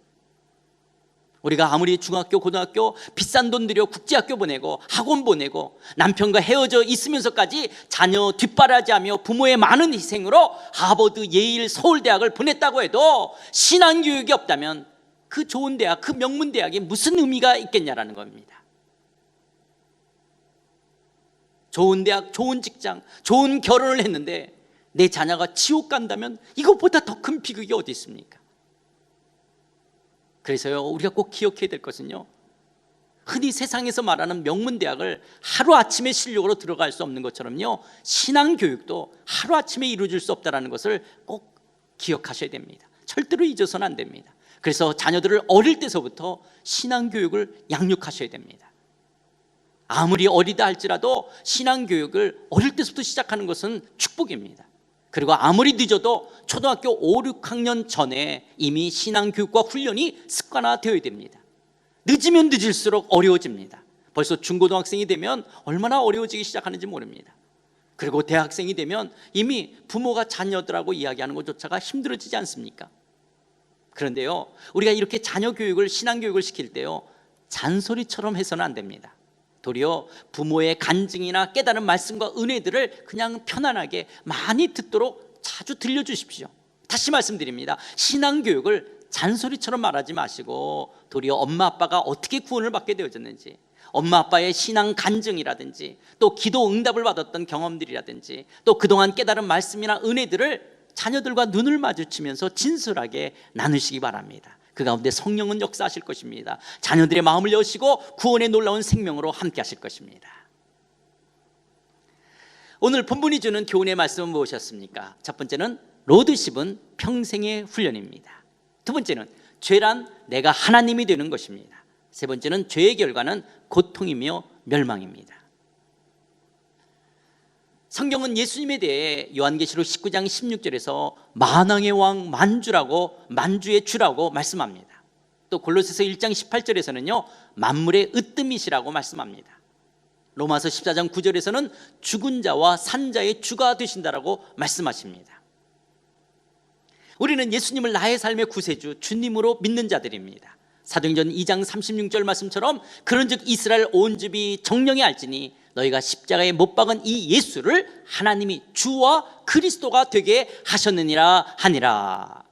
우리가 아무리 중학교, 고등학교 비싼 돈 들여 국제학교 보내고 학원 보내고 남편과 헤어져 있으면서까지 자녀 뒷바라지하며 부모의 많은 희생으로 하버드, 예일, 서울대학을 보냈다고 해도 신앙교육이 없다면 그 좋은 대학, 그 명문 대학이 무슨 의미가 있겠냐라는 겁니다. 좋은 대학, 좋은 직장, 좋은 결혼을 했는데 내 자녀가 지옥 간다면 이것보다 더 큰 비극이 어디 있습니까? 그래서요, 우리가 꼭 기억해야 될 것은요, 흔히 세상에서 말하는 명문대학을 하루아침에 실력으로 들어갈 수 없는 것처럼요, 신앙교육도 하루아침에 이루어질 수 없다는 것을 꼭 기억하셔야 됩니다. 절대로 잊어서는 안 됩니다. 그래서 자녀들을 어릴 때서부터 신앙교육을 양육하셔야 됩니다. 아무리 어리다 할지라도 신앙교육을 어릴 때부터 시작하는 것은 축복입니다. 그리고 아무리 늦어도 초등학교 5, 6학년 전에 이미 신앙교육과 훈련이 습관화되어야 됩니다. 늦으면 늦을수록 어려워집니다. 벌써 중고등학생이 되면 얼마나 어려워지기 시작하는지 모릅니다. 그리고 대학생이 되면 이미 부모가 자녀들하고 이야기하는 것조차가 힘들어지지 않습니까? 그런데요, 우리가 이렇게 자녀 교육을, 신앙교육을 시킬 때요, 잔소리처럼 해서는 안 됩니다. 도리어 부모의 간증이나 깨달은 말씀과 은혜들을 그냥 편안하게 많이 듣도록 자주 들려주십시오. 다시 말씀드립니다. 신앙교육을 잔소리처럼 말하지 마시고 도리어 엄마 아빠가 어떻게 구원을 받게 되어졌는지, 엄마 아빠의 신앙 간증이라든지 또 기도 응답을 받았던 경험들이라든지 또 그동안 깨달은 말씀이나 은혜들을 자녀들과 눈을 마주치면서 진솔하게 나누시기 바랍니다. 그 가운데 성령은 역사하실 것입니다. 자녀들의 마음을 여시고 구원의 놀라운 생명으로 함께 하실 것입니다. 오늘 본문이 주는 교훈의 말씀은 무엇이었습니까? 첫 번째는 로드십은 평생의 훈련입니다. 두 번째는 죄란 내가 하나님이 되는 것입니다. 세 번째는 죄의 결과는 고통이며 멸망입니다. 성경은 예수님에 대해 요한계시록 19장 16절에서 만왕의 왕 만주라고, 만주의 주라고 말씀합니다. 또 골로새서 1장 18절에서는요 만물의 으뜸이시라고 말씀합니다. 로마서 14장 9절에서는 죽은 자와 산 자의 주가 되신다라고 말씀하십니다. 우리는 예수님을 나의 삶의 구세주, 주님으로 믿는 자들입니다. 사도행전 2장 36절 말씀처럼 그런즉 이스라엘 온 집이 정령이 알지니 너희가 십자가에 못 박은 이 예수를 하나님이 주와 그리스도가 되게 하셨느니라 하니라.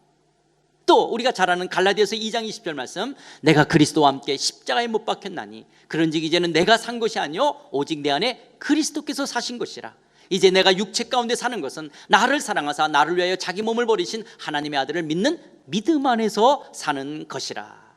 또 우리가 잘 아는 갈라디아서 2장 20절 말씀, 내가 그리스도와 함께 십자가에 못 박혔나니 그런즉 이제는 내가 산 것이 아니요 오직 내 안에 그리스도께서 사신 것이라. 이제 내가 육체 가운데 사는 것은 나를 사랑하사 나를 위하여 자기 몸을 버리신 하나님의 아들을 믿는 믿음 안에서 사는 것이라.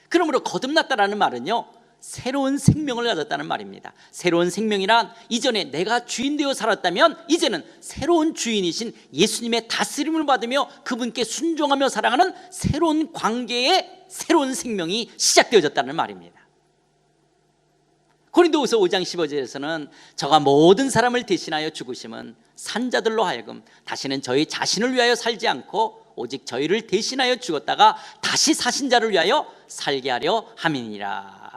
그러므로 거듭났다라는 말은요 새로운 생명을 가졌다는 말입니다. 새로운 생명이란 이전에 내가 주인 되어 살았다면 이제는 새로운 주인이신 예수님의 다스림을 받으며 그분께 순종하며 살아가는 새로운 관계의 새로운 생명이 시작되어졌다는 말입니다. 고린도후서 5장 15절에서는 저가 모든 사람을 대신하여 죽으심은 산자들로 하여금 다시는 저희 자신을 위하여 살지 않고 오직 저희를 대신하여 죽었다가 다시 사신 자를 위하여 살게 하려 함이니라.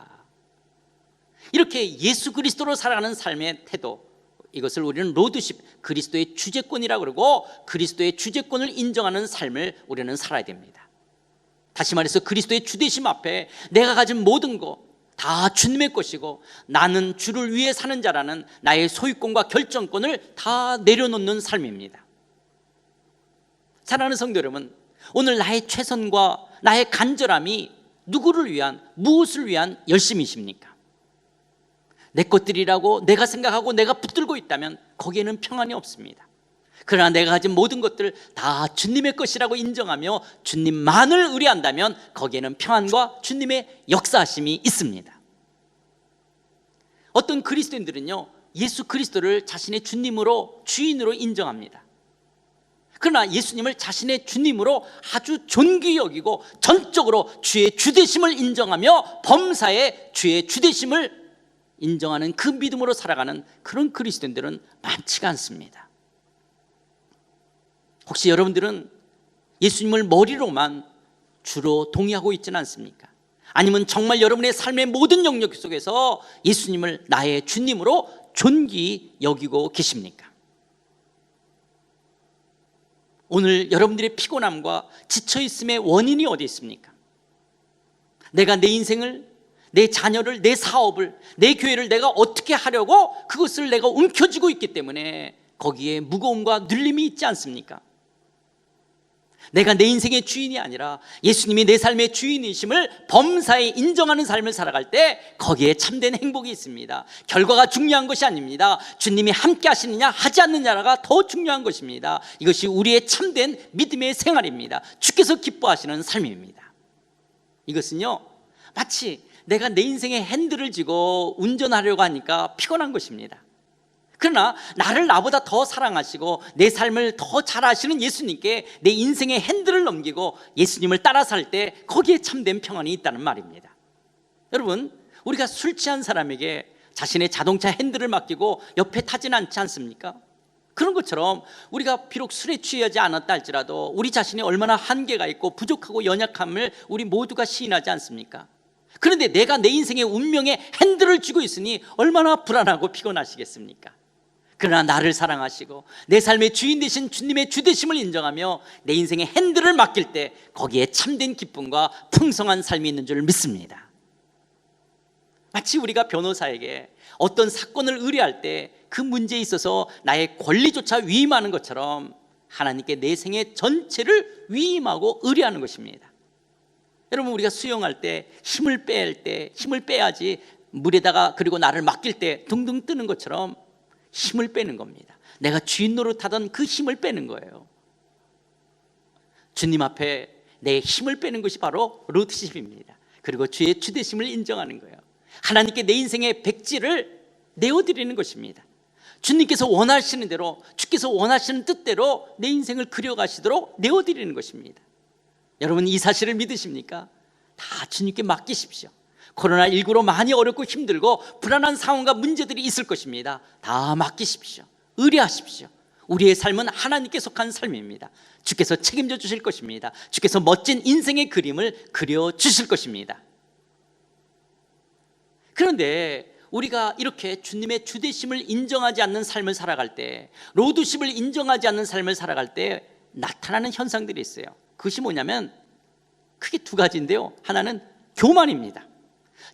이렇게 예수 그리스도로 살아가는 삶의 태도, 이것을 우리는 로드십, 그리스도의 주재권이라고 그러고 그리스도의 주재권을 인정하는 삶을 우리는 살아야 됩니다. 다시 말해서 그리스도의 주되심 앞에 내가 가진 모든 것 다 주님의 것이고 나는 주를 위해 사는 자라는 나의 소유권과 결정권을 다 내려놓는 삶입니다. 사랑하는 성도 여러분, 오늘 나의 최선과 나의 간절함이 누구를 위한, 무엇을 위한 열심이십니까? 내 것들이라고 내가 생각하고 내가 붙들고 있다면 거기에는 평안이 없습니다. 그러나 내가 가진 모든 것들 다 주님의 것이라고 인정하며 주님만을 의뢰한다면 거기에는 평안과 주님의 역사하심이 있습니다. 어떤 그리스도인들은요 예수 그리스도를 자신의 주님으로, 주인으로 인정합니다. 그러나 예수님을 자신의 주님으로 아주 존귀히 여기고 전적으로 주의 주되심을 인정하며 범사에 주의 주되심을 인정하는 그 믿음으로 살아가는 그런 그리스도인들은 많지가 않습니다. 혹시 여러분들은 예수님을 머리로만 주로 동의하고 있지는 않습니까? 아니면 정말 여러분의 삶의 모든 영역 속에서 예수님을 나의 주님으로 존귀히 여기고 계십니까? 오늘 여러분들의 피곤함과 지쳐있음의 원인이 어디 있습니까? 내가 내 인생을, 내 자녀를, 내 사업을, 내 교회를 내가 어떻게 하려고 그것을 내가 움켜쥐고 있기 때문에 거기에 무거움과 눌림이 있지 않습니까? 내가 내 인생의 주인이 아니라 예수님이 내 삶의 주인이심을 범사에 인정하는 삶을 살아갈 때 거기에 참된 행복이 있습니다. 결과가 중요한 것이 아닙니다. 주님이 함께 하시느냐 하지 않느냐가 더 중요한 것입니다. 이것이 우리의 참된 믿음의 생활입니다. 주께서 기뻐하시는 삶입니다. 이것은요, 마치 내가 내 인생의 핸들을 쥐고 운전하려고 하니까 피곤한 것입니다. 그러나 나를 나보다 더 사랑하시고 내 삶을 더 잘 아시는 예수님께 내 인생의 핸들을 넘기고 예수님을 따라 살 때 거기에 참된 평안이 있다는 말입니다. 여러분, 우리가 술 취한 사람에게 자신의 자동차 핸들을 맡기고 옆에 타지는 않지 않습니까? 그런 것처럼 우리가 비록 술에 취하지 않았다 할지라도 우리 자신이 얼마나 한계가 있고 부족하고 연약함을 우리 모두가 시인하지 않습니까? 그런데 내가 내 인생의 운명의 핸들을 쥐고 있으니 얼마나 불안하고 피곤하시겠습니까? 그러나 나를 사랑하시고 내 삶의 주인 되신 주님의 주되심을 인정하며 내 인생의 핸들을 맡길 때 거기에 참된 기쁨과 풍성한 삶이 있는 줄 믿습니다. 마치 우리가 변호사에게 어떤 사건을 의뢰할 때 그 문제에 있어서 나의 권리조차 위임하는 것처럼 하나님께 내 생애 전체를 위임하고 의뢰하는 것입니다. 여러분, 우리가 수영할 때 힘을 빼야지 물에다가 그리고 나를 맡길 때 둥둥 뜨는 것처럼 힘을 빼는 겁니다. 내가 주인 노릇하던 그 힘을 빼는 거예요. 주님 앞에 내 힘을 빼는 것이 바로 로드십입니다. 그리고 주의 주되심을 인정하는 거예요. 하나님께 내 인생의 백지를 내어드리는 것입니다. 주님께서 원하시는 대로, 주께서 원하시는 뜻대로 내 인생을 그려가시도록 내어드리는 것입니다. 여러분, 이 사실을 믿으십니까? 다 주님께 맡기십시오. 코로나19로 많이 어렵고 힘들고 불안한 상황과 문제들이 있을 것입니다. 다 맡기십시오. 의뢰하십시오. 우리의 삶은 하나님께 속한 삶입니다. 주께서 책임져 주실 것입니다. 주께서 멋진 인생의 그림을 그려주실 것입니다. 그런데 우리가 이렇게 주님의 주되심을 인정하지 않는 삶을 살아갈 때, 로드십을 인정하지 않는 삶을 살아갈 때 나타나는 현상들이 있어요. 그것이 뭐냐면 크게 두 가지인데요. 하나는 교만입니다.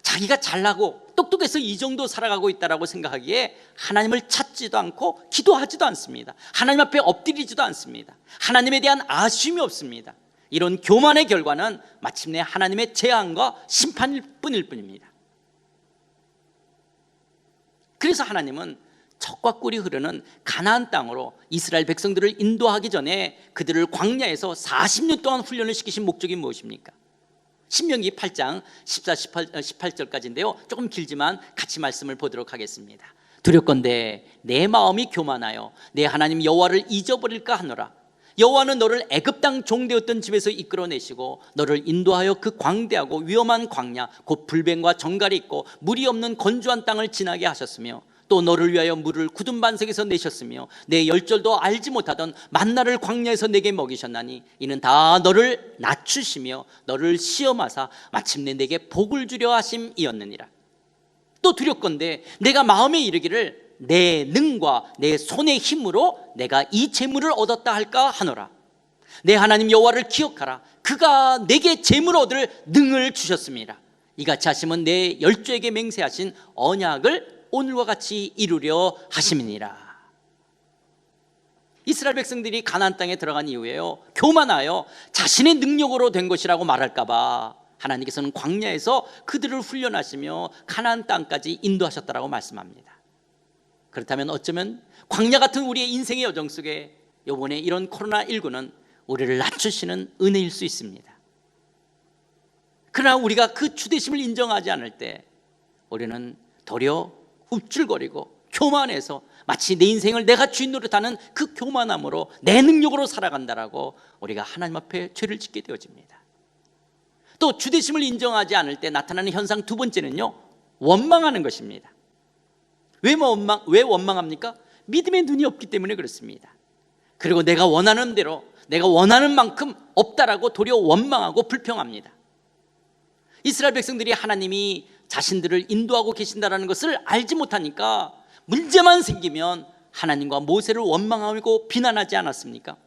자기가 잘나고 똑똑해서 이 정도 살아가고 있다고 생각하기에 하나님을 찾지도 않고 기도하지도 않습니다. 하나님 앞에 엎드리지도 않습니다. 하나님에 대한 아쉬움이 없습니다. 이런 교만의 결과는 마침내 하나님의 재앙과 심판일 뿐입니다. 그래서 하나님은 젖과 꿀이 흐르는 가나안 땅으로 이스라엘 백성들을 인도하기 전에 그들을 광야에서 40년 동안 훈련을 시키신 목적이 무엇입니까? 신명기 8장 14, 18절까지인데요. 조금 길지만 같이 말씀을 보도록 하겠습니다. 두렵건대 내 마음이 교만하여 내 하나님 여호와를 잊어버릴까 하노라. 여호와는 너를 애굽 땅 종되었던 집에서 이끌어내시고 너를 인도하여 그 광대하고 위험한 광야 곧 불뱀과 정갈이 있고 물이 없는 건조한 땅을 지나게 하셨으며 또 너를 위하여 물을 굳은 반석에서 내셨으며 내 열절도 알지 못하던 만나를 광야에서 내게 먹이셨나니 이는 다 너를 낮추시며 너를 시험하사 마침내 내게 복을 주려 하심이었느니라. 또 두렵건대 내가 마음에 이르기를 내 능과 내 손의 힘으로 내가 이 재물을 얻었다 할까 하노라. 내 하나님 여호와를 기억하라. 그가 내게 재물을 얻을 능을 주셨습니다. 이같이 하시면 내 열조에게 맹세하신 언약을 오늘과 같이 이루려 하심이니라. 이스라엘 백성들이 가나안 땅에 들어간 이후에요, 교만하여 자신의 능력으로 된 것이라고 말할까 봐 하나님께서는 광야에서 그들을 훈련하시며 가나안 땅까지 인도하셨다라고 말씀합니다. 그렇다면 어쩌면 광야 같은 우리의 인생의 여정 속에 이번에 이런 코로나19는 우리를 낮추시는 은혜일 수 있습니다. 그러나 우리가 그 주되심을 인정하지 않을 때 우리는 도리어 웁줄거리고 교만해서 마치 내 인생을 내가 주인 노릇하는 그 교만함으로 내 능력으로 살아간다라고 우리가 하나님 앞에 죄를 짓게 되어집니다. 또 주되심을 인정하지 않을 때 나타나는 현상 두 번째는요, 원망하는 것입니다. 왜 원망합니까? 믿음의 눈이 없기 때문에 그렇습니다. 그리고 내가 원하는 대로, 내가 원하는 만큼 없다라고 도리어 원망하고 불평합니다. 이스라엘 백성들이 하나님이 자신들을 인도하고 계신다라는 것을 알지 못하니까 문제만 생기면 하나님과 모세를 원망하고 비난하지 않았습니까?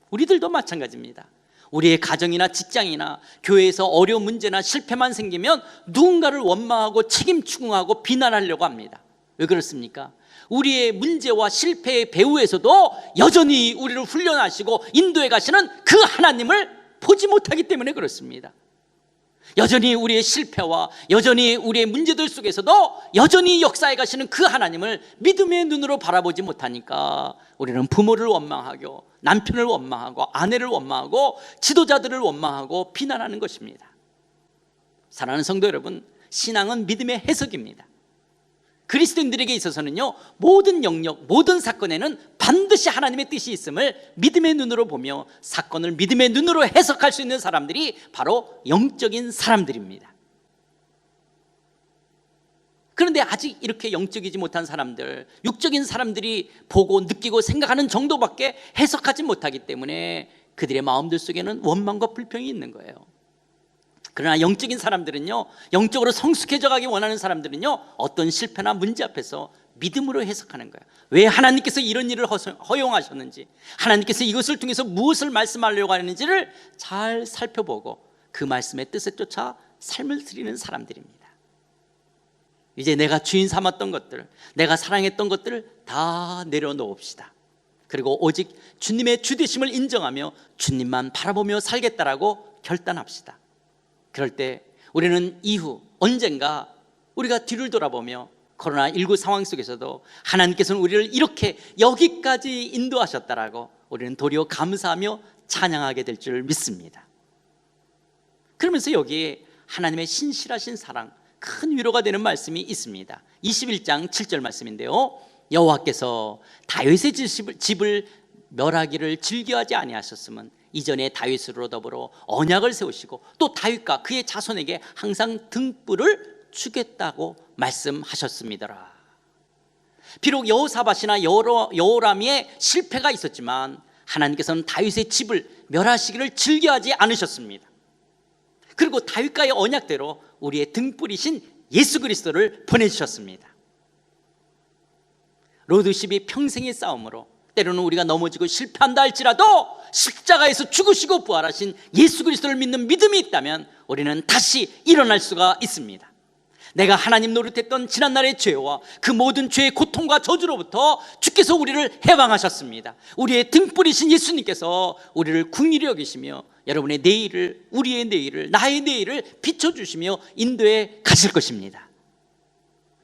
우리들도 마찬가지입니다. 우리의 가정이나 직장이나 교회에서 어려운 문제나 실패만 생기면 누군가를 원망하고 책임 추궁하고 비난하려고 합니다. 왜 그렇습니까? 우리의 문제와 실패의 배후에서도 여전히 우리를 훈련하시고 인도해 가시는 그 하나님을 보지 못하기 때문에 그렇습니다. 여전히 우리의 실패와 여전히 우리의 문제들 속에서도 여전히 역사해 가시는 그 하나님을 믿음의 눈으로 바라보지 못하니까 우리는 부모를 원망하고 남편을 원망하고 아내를 원망하고 지도자들을 원망하고 비난하는 것입니다. 사랑하는 성도 여러분, 신앙은 믿음의 해석입니다. 그리스도인들에게 있어서는요, 모든 영역, 모든 사건에는 반드시 하나님의 뜻이 있음을 믿음의 눈으로 보며 사건을 믿음의 눈으로 해석할 수 있는 사람들이 바로 영적인 사람들입니다. 그런데 아직 이렇게 영적이지 못한 사람들, 육적인 사람들이 보고 느끼고 생각하는 정도밖에 해석하지 못하기 때문에 그들의 마음들 속에는 원망과 불평이 있는 거예요. 그러나 영적인 사람들은요, 영적으로 성숙해져 가기 원하는 사람들은요, 어떤 실패나 문제 앞에서 믿음으로 해석하는 거예요. 왜 하나님께서 이런 일을 허용하셨는지, 하나님께서 이것을 통해서 무엇을 말씀하려고 하는지를 잘 살펴보고 그 말씀의 뜻에 쫓아 삶을 드리는 사람들입니다. 이제 내가 주인 삼았던 것들, 내가 사랑했던 것들을 다 내려놓읍시다. 그리고 오직 주님의 주되심을 인정하며 주님만 바라보며 살겠다라고 결단합시다. 그럴 때 우리는 이후 언젠가 우리가 뒤를 돌아보며 코로나19 상황 속에서도 하나님께서는 우리를 이렇게 여기까지 인도하셨다라고 우리는 도리어 감사하며 찬양하게 될 줄 믿습니다. 그러면서 여기에 하나님의 신실하신 사랑, 큰 위로가 되는 말씀이 있습니다. 21장 7절 말씀인데요, 여호와께서 다윗의 집을 멸하기를 즐겨하지 아니하셨음은 이전에 다윗으로 더불어 언약을 세우시고 또 다윗과 그의 자손에게 항상 등불을 주겠다고 말씀하셨습니다. 비록 여호사밧이나 여호람의 실패가 있었지만 하나님께서는 다윗의 집을 멸하시기를 즐겨하지 않으셨습니다. 그리고 다윗과의 언약대로 우리의 등불이신 예수 그리스도를 보내주셨습니다. 로드십이 평생의 싸움으로 때로는 우리가 넘어지고 실패한다 할지라도 십자가에서 죽으시고 부활하신 예수 그리스도를 믿는 믿음이 있다면 우리는 다시 일어날 수가 있습니다. 내가 하나님 노릇했던 지난날의 죄와 그 모든 죄의 고통과 저주로부터 주께서 우리를 해방하셨습니다. 우리의 등불이신 예수님께서 우리를 긍휼히 여기시며 여러분의 내일을, 우리의 내일을, 나의 내일을 비춰주시며 인도해 가실 것입니다.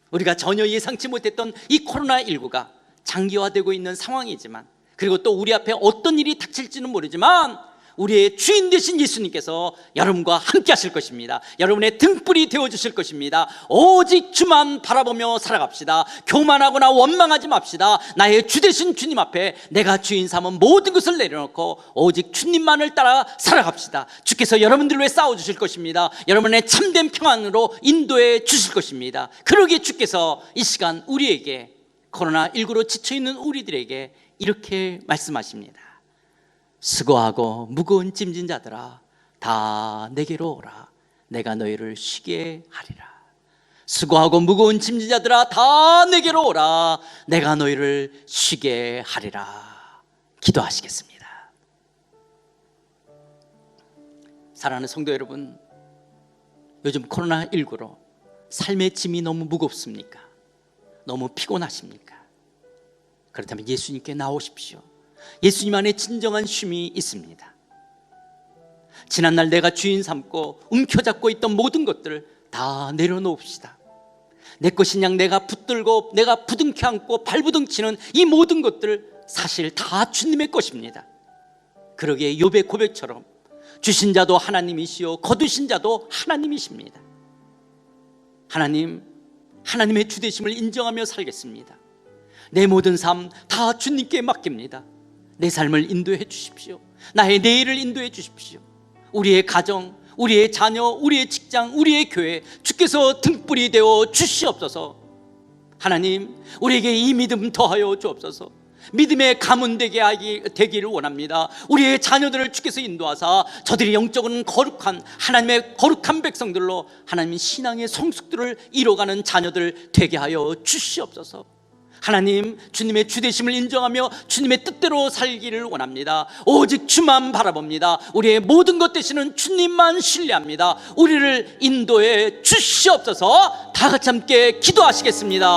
우리가 전혀 예상치 못했던 이 코로나19가 장기화되고 있는 상황이지만, 그리고 또 우리 앞에 어떤 일이 닥칠지는 모르지만 우리의 주인 되신 예수님께서 여러분과 함께 하실 것입니다. 여러분의 등불이 되어주실 것입니다. 오직 주만 바라보며 살아갑시다. 교만하거나 원망하지 맙시다. 나의 주 되신 주님 앞에 내가 주인 삼은 모든 것을 내려놓고 오직 주님만을 따라 살아갑시다. 주께서 여러분들을 위해 싸워주실 것입니다. 여러분의 참된 평안으로 인도해 주실 것입니다. 그러기에 주께서 이 시간 우리에게, 코로나19로 지쳐있는 우리들에게 이렇게 말씀하십니다. 수고하고 무거운 짐진 자들아, 다 내게로 오라. 내가 너희를 쉬게 하리라. 수고하고 무거운 짐진 자들아, 다 내게로 오라. 내가 너희를 쉬게 하리라. 기도하시겠습니다. 사랑하는 성도 여러분, 요즘 코로나19로 삶의 짐이 너무 무겁습니까? 너무 피곤하십니까? 그렇다면 예수님께 나오십시오. 예수님 안에 진정한 쉼이 있습니다. 지난날 내가 주인 삼고 움켜잡고 있던 모든 것들을 다 내려놓읍시다. 내 것인 양 내가 붙들고 내가 부둥켜 안고 발부둥치는 이 모든 것들 사실 다 주님의 것입니다. 그러기에 욥의 고백처럼 주신 자도 하나님이시요 거두신 자도 하나님이십니다. 하나님, 하나님의 주되심을 인정하며 살겠습니다. 내 모든 삶 다 주님께 맡깁니다. 내 삶을 인도해 주십시오. 나의 내일을 인도해 주십시오. 우리의 가정, 우리의 자녀, 우리의 직장, 우리의 교회 주께서 등불이 되어 주시옵소서. 하나님, 우리에게 이 믿음 더하여 주옵소서. 믿음의 가문 되기를 원합니다. 우리의 자녀들을 주께서 인도하사 저들이 영적으로는 거룩한 하나님의 거룩한 백성들로 하나님의 신앙의 성숙들을 이뤄가는 자녀들 되게 하여 주시옵소서. 하나님, 주님의 주되심을 인정하며 주님의 뜻대로 살기를 원합니다. 오직 주만 바라봅니다. 우리의 모든 것 되시는 주님만 신뢰합니다. 우리를 인도해 주시옵소서. 다 같이 함께 기도하시겠습니다.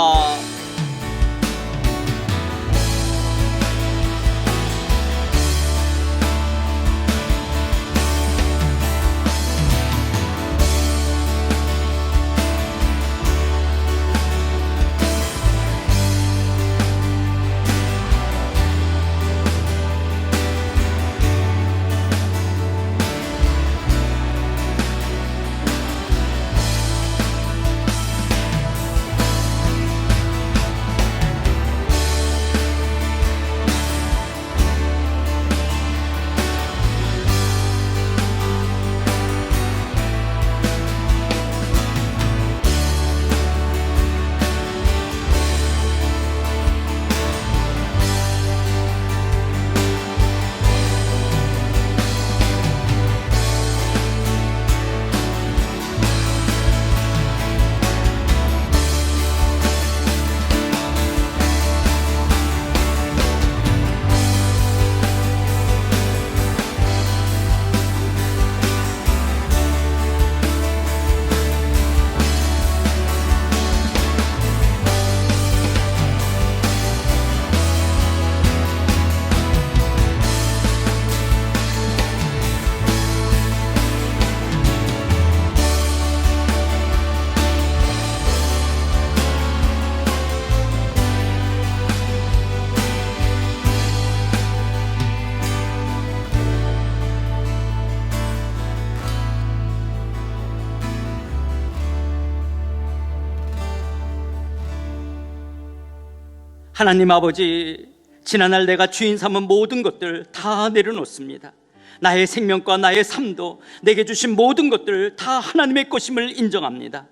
하나님 아버지, 지난날 내가 주인 삼은 모든 것들 다 내려놓습니다. 나의 생명과 나의 삶도 내게 주신 모든 것들 다 하나님의 것임을 인정합니다.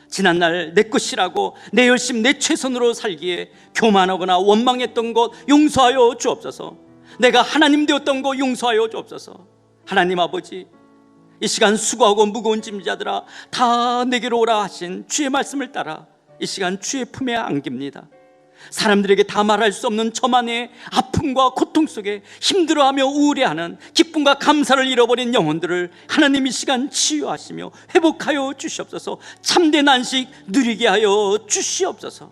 지난날 내 것이라고 내 열심 내 최선으로 살기에 교만하거나 원망했던 것 용서하여 주옵소서. 내가 하나님 되었던 것 용서하여 주옵소서. 하나님 아버지, 이 시간 수고하고 무거운 짐자들아 다 내게로 오라 하신 주의 말씀을 따라 이 시간 주의 품에 안깁니다. 사람들에게 다 말할 수 없는 저만의 아픔과 고통 속에 힘들어하며 우울해하는 기쁨과 감사를 잃어버린 영혼들을 하나님 이 시간 치유하시며 회복하여 주시옵소서. 참된 안식 누리게 하여 주시옵소서.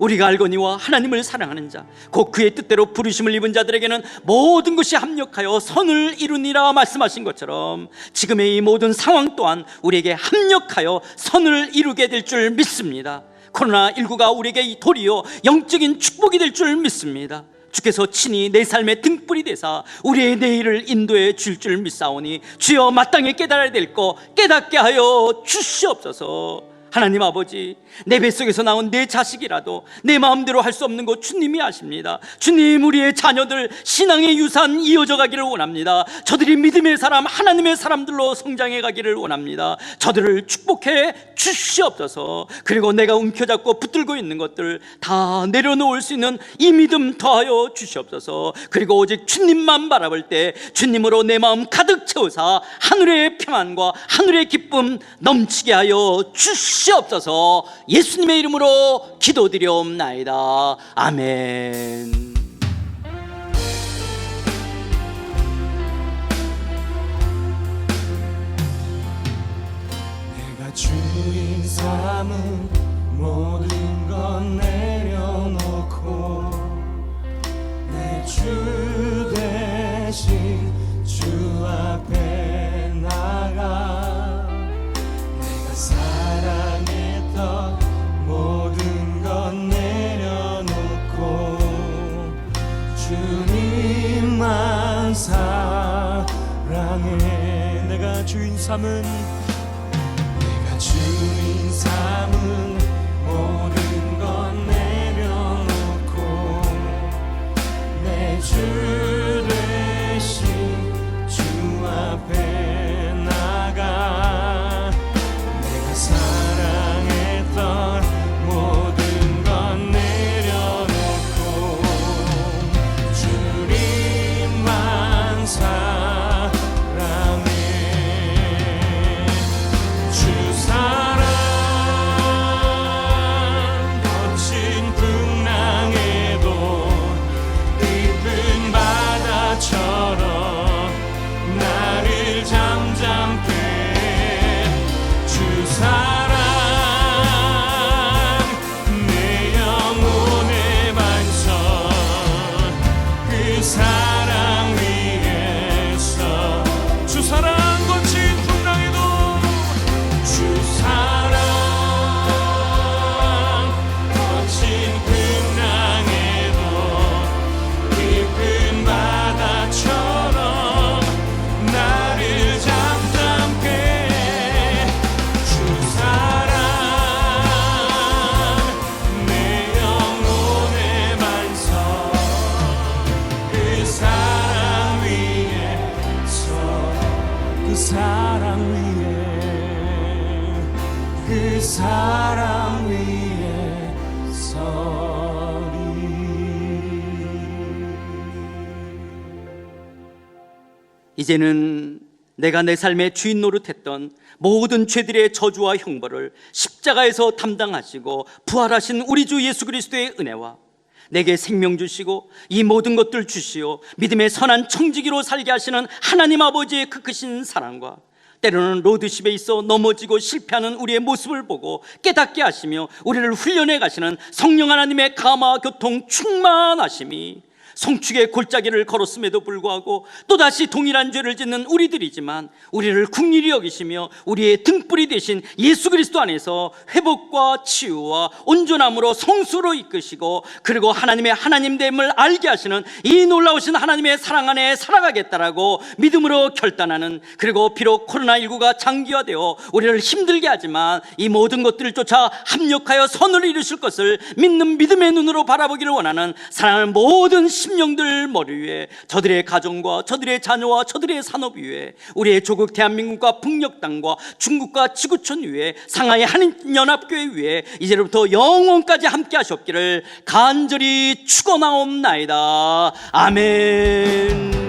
우리가 알거니와 하나님을 사랑하는 자, 곧 그의 뜻대로 부르심을 입은 자들에게는 모든 것이 합력하여 선을 이루니라 말씀하신 것처럼 지금의 이 모든 상황 또한 우리에게 합력하여 선을 이루게 될 줄 믿습니다. 코로나19가 우리에게 도리어 영적인 축복이 될 줄 믿습니다. 주께서 친히 내 삶의 등불이 되사 우리의 내일을 인도해 줄 줄 믿사오니 주여 마땅히 깨달아야 될 거 깨닫게 하여 주시옵소서. 하나님 아버지, 내 뱃속에서 나온 내 자식이라도 내 마음대로 할 수 없는 것 주님이 아십니다. 주님, 우리의 자녀들 신앙의 유산 이어져 가기를 원합니다. 저들이 믿음의 사람, 하나님의 사람들로 성장해 가기를 원합니다. 저들을 축복해 주시옵소서. 그리고 내가 움켜잡고 붙들고 있는 것들 다 내려놓을 수 있는 이 믿음 더하여 주시옵소서. 그리고 오직 주님만 바라볼 때 주님으로 내 마음 가득 채우사 하늘의 평안과 하늘의 기쁨 넘치게 하여 주시옵소서. 예수님의 이름으로 기도드리옵나이다. 아멘. 내가 주인 삼은 모든 건 내려놓고 내 주 대신 주 앞에 나가 내가 사랑했던 모든 건 내려놓고 주님만 사랑해. 내가 주인 삼은 모든 건 내려놓고 그 사랑 위에 서리. 이제는 내가 내 삶의 주인 노릇했던 모든 죄들의 저주와 형벌을 십자가에서 담당하시고 부활하신 우리 주 예수 그리스도의 은혜와 내게 생명 주시고 이 모든 것들 주시어 믿음의 선한 청지기로 살게 하시는 하나님 아버지의 그 크신 사랑과 때로는 로드십에 있어 넘어지고 실패하는 우리의 모습을 보고 깨닫게 하시며 우리를 훈련해 가시는 성령 하나님의 감화 교통 충만하심이 성축의 골짜기를 걸었음에도 불구하고 또다시 동일한 죄를 짓는 우리들이지만 우리를 긍휼히 여기시며 우리의 등불이 되신 예수 그리스도 안에서 회복과 치유와 온전함으로 성수로 이끄시고 그리고 하나님의 하나님됨을 알게 하시는 이 놀라우신 하나님의 사랑 안에 살아가겠다라고 믿음으로 결단하는, 그리고 비록 코로나19가 장기화되어 우리를 힘들게 하지만 이 모든 것들을 쫓아 합력하여 선을 이루실 것을 믿는 믿음의 눈으로 바라보기를 원하는 사랑하는 모든 심령들 머리 위에, 저들의 가정과 저들의 자녀와 저들의 산업 위에, 우리의 조국 대한민국과 북녘 땅과 중국과 지구촌 위에, 상하이 한인연합교회 위에 이제부터 영원까지 함께 하시옵기를 간절히 축원하옵나이다. 아멘.